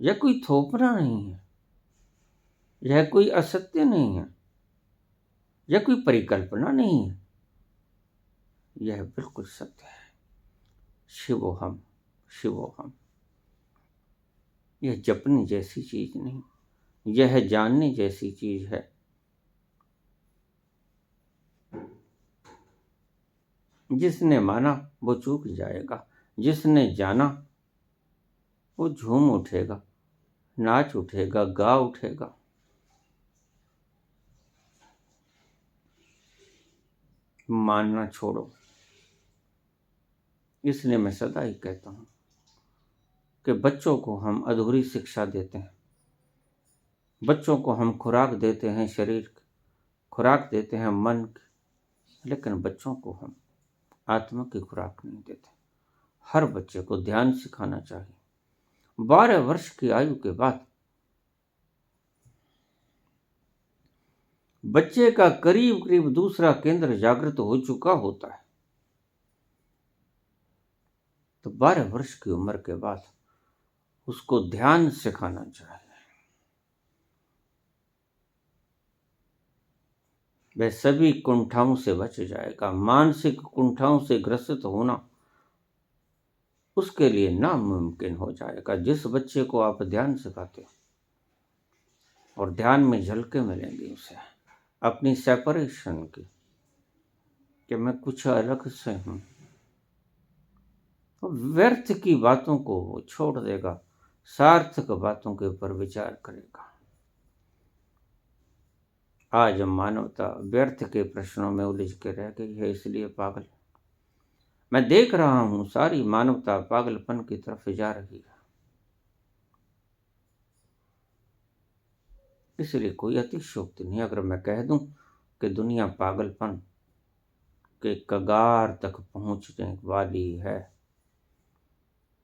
यह कोई थोपना नहीं है, यह कोई असत्य नहीं है, यह कोई परिकल्पना नहीं है, यह बिल्कुल सत्य है। शिवोहम शिवोहम। यह जपने जैसी चीज नहीं, यह जानने जैसी चीज है। जिसने माना वो चूक जाएगा, जिसने जाना वो झूम उठेगा, नाच उठेगा, गा उठेगा। मानना छोड़ो। इसलिए मैं सदा ही कहता हूं कि बच्चों को हम अधूरी शिक्षा देते हैं, बच्चों को हम खुराक देते हैं शरीर की, खुराक देते हैं मन की, लेकिन बच्चों को हम आत्मा की खुराक नहीं देते। हर बच्चे को ध्यान सिखाना चाहिए। 12 वर्ष की आयु के बाद बच्चे का करीब करीब दूसरा केंद्र जागृत हो चुका होता है। तो 12 वर्ष की उम्र के बाद उसको ध्यान सिखाना चाहिए। वह सभी कुंठाओं से बच जाएगा। मानसिक कुंठाओं से ग्रसित होना उसके लिए नामुमकिन हो जाएगा। जिस बच्चे को आप ध्यान सिखाते हो, और ध्यान में झलके मिलेंगी उसे अपनी सेपरेशन की, कि मैं कुछ अलग से हूं, तो व्यर्थ की बातों को वो छोड़ देगा, सार्थक बातों के ऊपर विचार करेगा। आज मानवता व्यर्थ के प्रश्नों में उलझ के रह गई है, इसलिए पागल। मैं देख रहा हूं सारी मानवता पागलपन की तरफ जा रही है। इसलिए कोई अतिशयोक्ति नहीं अगर मैं कह दूं कि दुनिया पागलपन के कगार तक पहुंचने वाली है।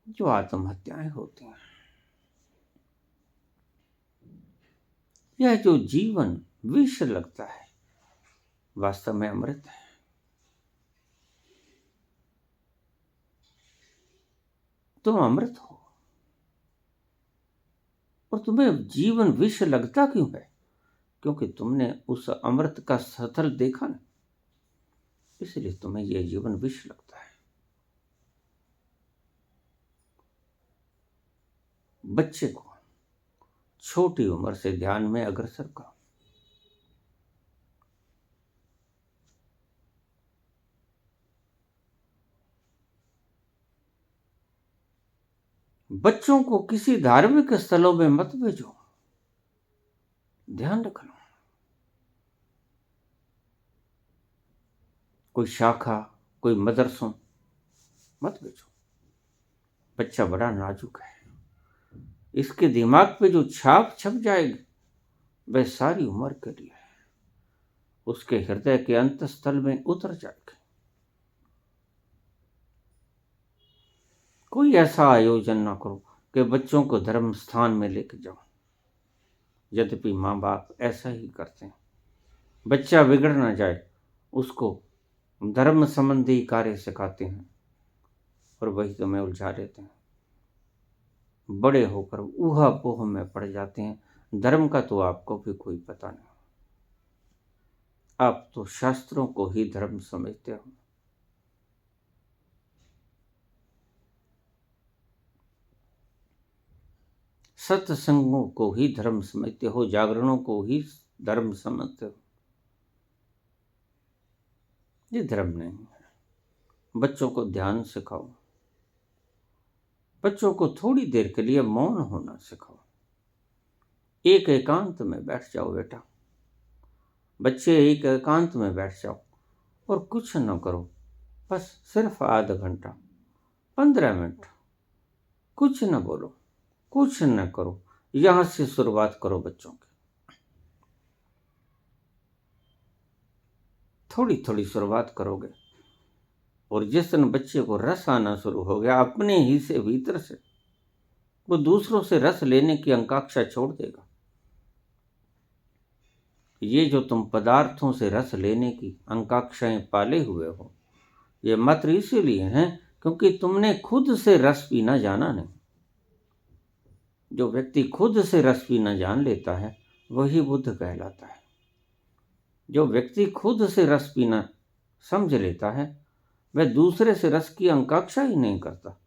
जो आत्महत्याएं होती हैं, यह जो जीवन विष लगता है, वास्तव में अमृत है। तुम अमृत हो, और तुम्हें जीवन विष लगता क्यों है? क्योंकि तुमने उस अमृत का सथल देखा ना, इसलिए तुम्हें यह जीवन विष लगता है। बच्चे को छोटी उम्र से ध्यान में अग्रसर करो। बच्चों को किसी धार्मिक स्थलों में मत भेजो, ध्यान रखना। कोई शाखा, कोई मदरसों मत भेजो। बच्चा बड़ा नाजुक है, इसके दिमाग पे जो छाप छप जाएगी वह सारी उम्र के लिए है, उसके हृदय के अंतस्थल में उतर जाएगी। कोई ऐसा आयोजन ना करो कि बच्चों को धर्म स्थान में लेके जाओ। यद्यपि माँ बाप ऐसा ही करते हैं, बच्चा बिगड़ ना जाए उसको धर्म संबंधी कार्य सिखाते हैं, और वही तुम्हें उलझा देते हैं। बड़े होकर ऊहा-पोह में पड़ जाते हैं। धर्म का तो आपको भी कोई पता नहीं, आप तो शास्त्रों को ही धर्म समझते हो। सत्संगों को ही धर्म समझते हो, जागरणों को ही धर्म समझते हो। ये धर्म नहीं है। बच्चों को ध्यान सिखाओ, बच्चों को थोड़ी देर के लिए मौन होना सिखाओ। एक एकांत में बैठ जाओ बेटा, बच्चे एक एकांत में बैठ जाओ और कुछ न करो, बस सिर्फ आधा घंटा 15 मिनट कुछ न बोलो, कुछ न करो। यहां से शुरुआत करो बच्चों की। थोड़ी थोड़ी शुरुआत करोगे और जिस दिन बच्चे को रस आना शुरू हो गया अपने ही से भीतर से, वो दूसरों से रस लेने की आकांक्षा छोड़ देगा। ये जो तुम पदार्थों से रस लेने की आकांक्षाएं पाले हुए हो, ये मात्र इसीलिए हैं क्योंकि तुमने खुद से रस पीना जाना नहीं। जो व्यक्ति खुद से रस पीना जान लेता है वही बुद्ध कहलाता है। जो व्यक्ति खुद से रस पीना समझ लेता है वह दूसरे से रस की आकांक्षा ही नहीं करता,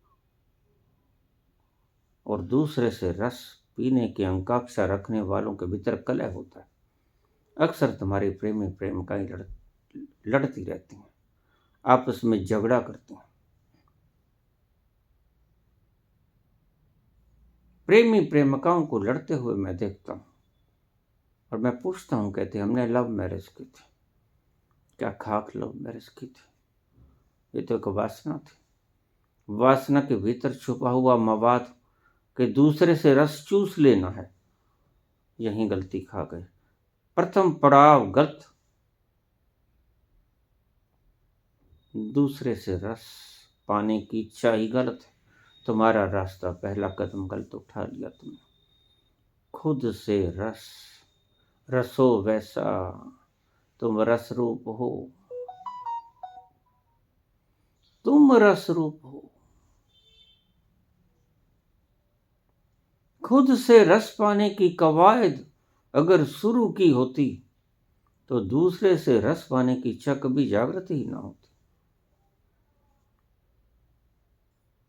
और दूसरे से रस पीने की आकांक्षा रखने वालों के भीतर कलह होता है। अक्सर तुम्हारी प्रेमी प्रेमिकाएं लड़ती रहती हैं, आपस में झगड़ा करती हैं। प्रेमी प्रेमिकाओं को लड़ते हुए मैं देखता हूं और मैं पूछता हूं, कहते हमने लव मैरिज की थी। क्या खाक लव मैरिज की थी? ये तो एक वासना थी। वासना के भीतर छुपा हुआ मवाद के दूसरे से रस चूस लेना है, यही गलती खा गए। प्रथम पड़ाव गलत, दूसरे से रस पाने की इच्छा ही गलत है। तुम्हारा रास्ता पहला कदम गलत उठा लिया तुमने। खुद से रस, रसो वैसा, तुम रस रूप हो, तुम रस रूप हो। खुद से रस पाने की कवायद अगर शुरू की होती तो दूसरे से रस पाने की इच्छा कभी जागृत ही ना होती।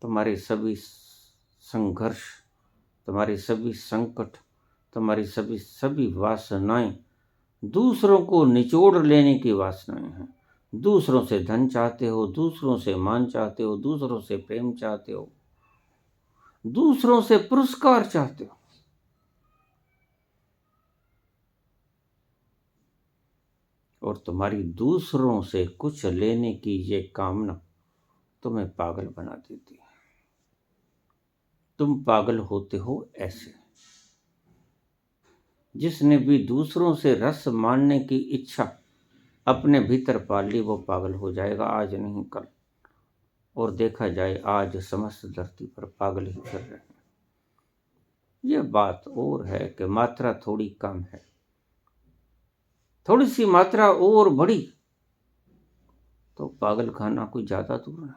तुम्हारे सभी संघर्ष, तुम्हारे सभी संकट, तुम्हारी सभी वासनाएं दूसरों को निचोड़ लेने की वासनाएं हैं। दूसरों से धन चाहते हो, दूसरों से मान चाहते हो, दूसरों से प्रेम चाहते हो, दूसरों से पुरस्कार चाहते हो। और तुम्हारी दूसरों से कुछ लेने की ये कामना तुम्हें पागल बना देती है। तुम पागल होते हो ऐसे। जिसने भी दूसरों से रस मानने की इच्छा अपने भीतर पाल ली वो पागल हो जाएगा, आज नहीं कल। और देखा जाए आज समस्त धरती पर पागल ही फिर रहे हैं। ये बात और है कि मात्रा थोड़ी कम है, थोड़ी सी मात्रा और बढ़ी तो पागल खाना कोई ज्यादा दूर नहीं।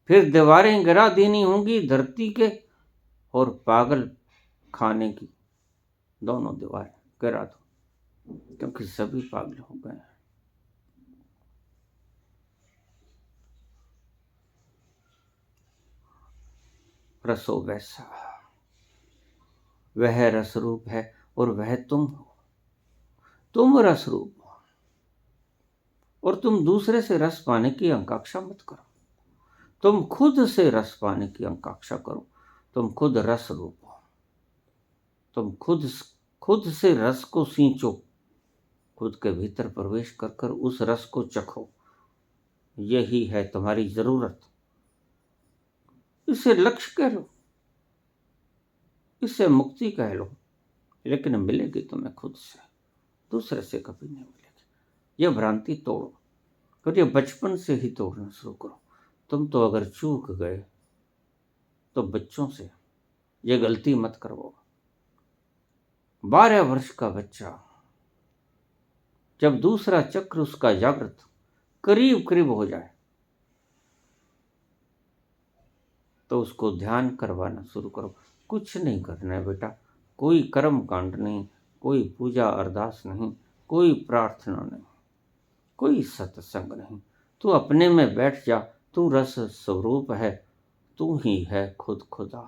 फिर दीवारें गिरा देनी होंगी धरती के और पागल खाने की दोनों दीवारें गिरा दो, क्योंकि सभी पागल हो गए हैं। रसो वैसा, वह रस रूप है और वह तुम हो। तुम रस रूप हो और तुम दूसरे से रस पाने की आकांक्षा मत करो। तुम खुद से रस पाने की आकांक्षा करो। तुम खुद रस रूप हो। तुम खुद से रस को सींचो, खुद के भीतर प्रवेश कर कर उस रस को चखो। यही है तुम्हारी जरूरत। इसे लक्ष्य कह लो, इसे मुक्ति कह लो, लेकिन मिलेगी तुम्हें खुद से, दूसरे से कभी नहीं मिलेगी। यह भ्रांति तोड़ो और ये बचपन से ही तोड़ना शुरू करो। तुम तो अगर चूक गए तो बच्चों से ये गलती मत करो। 12 वर्ष का बच्चा जब दूसरा चक्र उसका जागृत करीब करीब हो जाए तो उसको ध्यान करवाना शुरू करो। कुछ नहीं करना है बेटा, कोई कर्म कांड नहीं, कोई पूजा अरदास नहीं, कोई प्रार्थना नहीं, कोई सत्संग नहीं। तू अपने में बैठ जा। तू रस स्वरूप है, तू ही है खुद खुदा।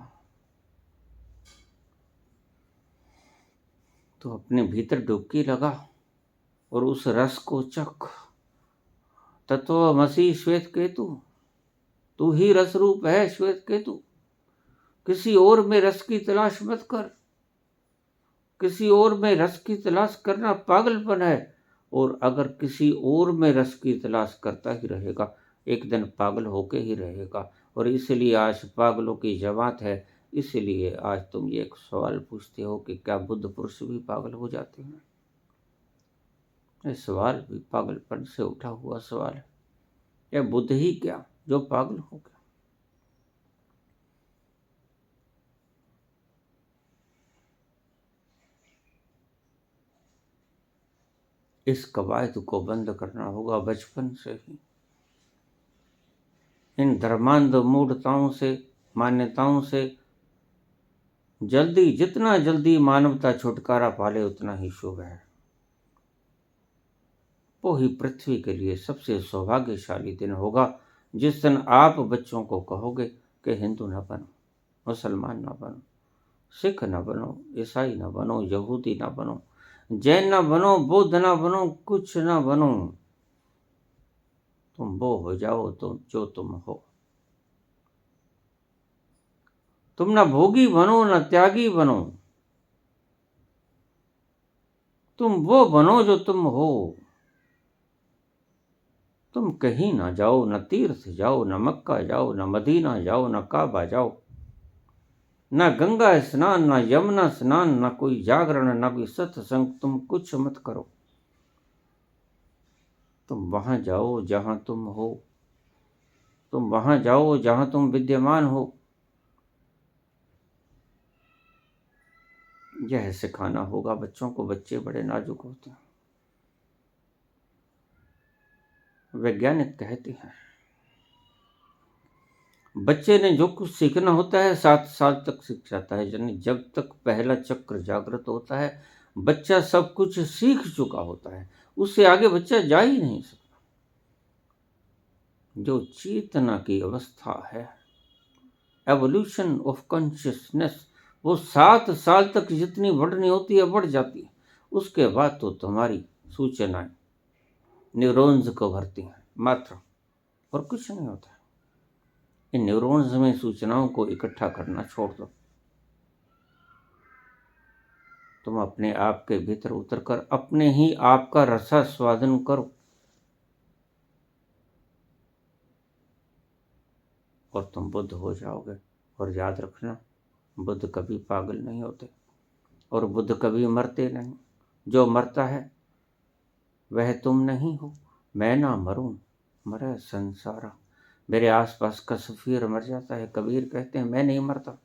तो अपने भीतर डुबकी लगा और उस रस को चख। तत्वमसि श्वेत केतु, तू ही रस रूप है श्वेत केतु। किसी और में रस की तलाश मत कर, किसी और में रस की तलाश करना पागलपन है। और अगर किसी और में रस की तलाश करता ही रहेगा, एक दिन पागल होके ही रहेगा। और इसलिए आज पागलों की जमात है। इसलिए आज तुम ये एक सवाल पूछते हो कि क्या बुद्ध पुरुष भी पागल हो जाते हैं। ये सवाल भी पागलपन से उठा हुआ सवाल है। यह बुद्ध ही क्या जो पागल हो गया। इस कवायद को बंद करना होगा बचपन से ही। इन धर्मांध मूढ़ताओं से, मान्यताओं से जल्दी, जितना जल्दी मानवता छुटकारा पाले उतना ही शुभ है। वो ही पृथ्वी के लिए सबसे सौभाग्यशाली दिन होगा जिस दिन आप बच्चों को कहोगे कि हिंदू न बनो, मुसलमान न बनो, सिख न बनो, ईसाई न बनो, यहूदी न बनो, जैन न बनो, बौद्ध न बनो, कुछ न बनो। तुम वो हो जाओ तो जो तुम हो। तुम न भोगी बनो न त्यागी बनो, तुम वो बनो जो तुम हो। तुम कहीं ना जाओ, न तीर्थ जाओ, न मक्का जाओ, न मदीना जाओ, न काबा जाओ, न गंगा स्नान, न यमुना स्नान, न कोई जागरण, न कोई सत्संग। तुम कुछ मत करो। तुम वहां जाओ जहां तुम हो। तुम वहां जाओ जहां तुम विद्यमान हो। यह सिखाना होगा बच्चों को। बच्चे बड़े नाजुक होते हैं। वैज्ञानिक कहते हैं बच्चे ने जो कुछ सीखना होता है 7 साल तक सीख जाता है। यानी जब तक पहला चक्र जागृत होता है बच्चा सब कुछ सीख चुका होता है। उससे आगे बच्चा जा ही नहीं सकता। जो चेतना की अवस्था है, एवोल्यूशन ऑफ कॉन्शियसनेस, वो 7 साल तक जितनी बढ़नी होती है बढ़ जाती है। उसके बाद तो तुम्हारी सूचनाएं न्यूरॉन्स को भरती हैं मात्र, और कुछ नहीं होता। इन न्यूरॉन्स में सूचनाओं को इकट्ठा करना छोड़ दो। तुम अपने आप के भीतर उतरकर अपने ही आप का रसास्वादन करो और तुम बुद्ध हो जाओगे। और याद रखना, बुद्ध कभी पागल नहीं होते और बुद्ध कभी मरते नहीं। जो मरता है वह तुम नहीं हो। मैं ना मरूं मरे संसारा। मेरे आसपास का सफीर मर जाता है। कबीर कहते हैं मैं नहीं मरता।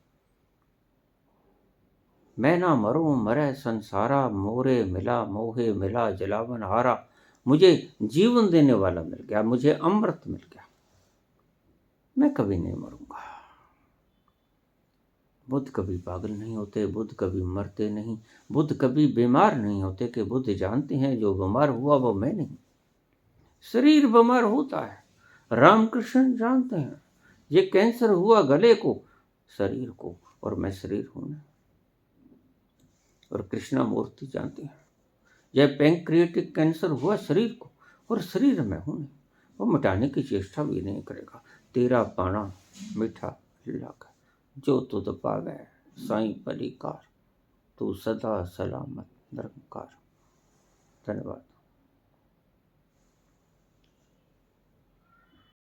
मैं ना मरूं मरे संसारा, मोरे मिला मोहे मिला जलावन हारा। मुझे जीवन देने वाला मिल गया, मुझे अमृत मिल गया। मैं कभी नहीं मरूंगा। बुद्ध कभी पागल नहीं होते, बुद्ध कभी मरते नहीं, बुद्ध कभी बीमार नहीं होते। कि बुद्ध जानते हैं जो बीमार हुआ वो मैं नहीं। शरीर बीमार होता है। रामकृष्ण जानते हैं ये कैंसर हुआ गले को, शरीर को, और मैं शरीर हूं नहीं। और कृष्णा मूर्ति जानते हैं यह पैंक्रियाटिक कैंसर हुआ शरीर को, और शरीर में हूं नहीं। वो मिटाने की चेष्टा भी नहीं करेगा। तेरा पाना मीठा लगा, जो तुद पावे साईं परिकार, तू सदा सलामत निरंकार। धन्यवाद।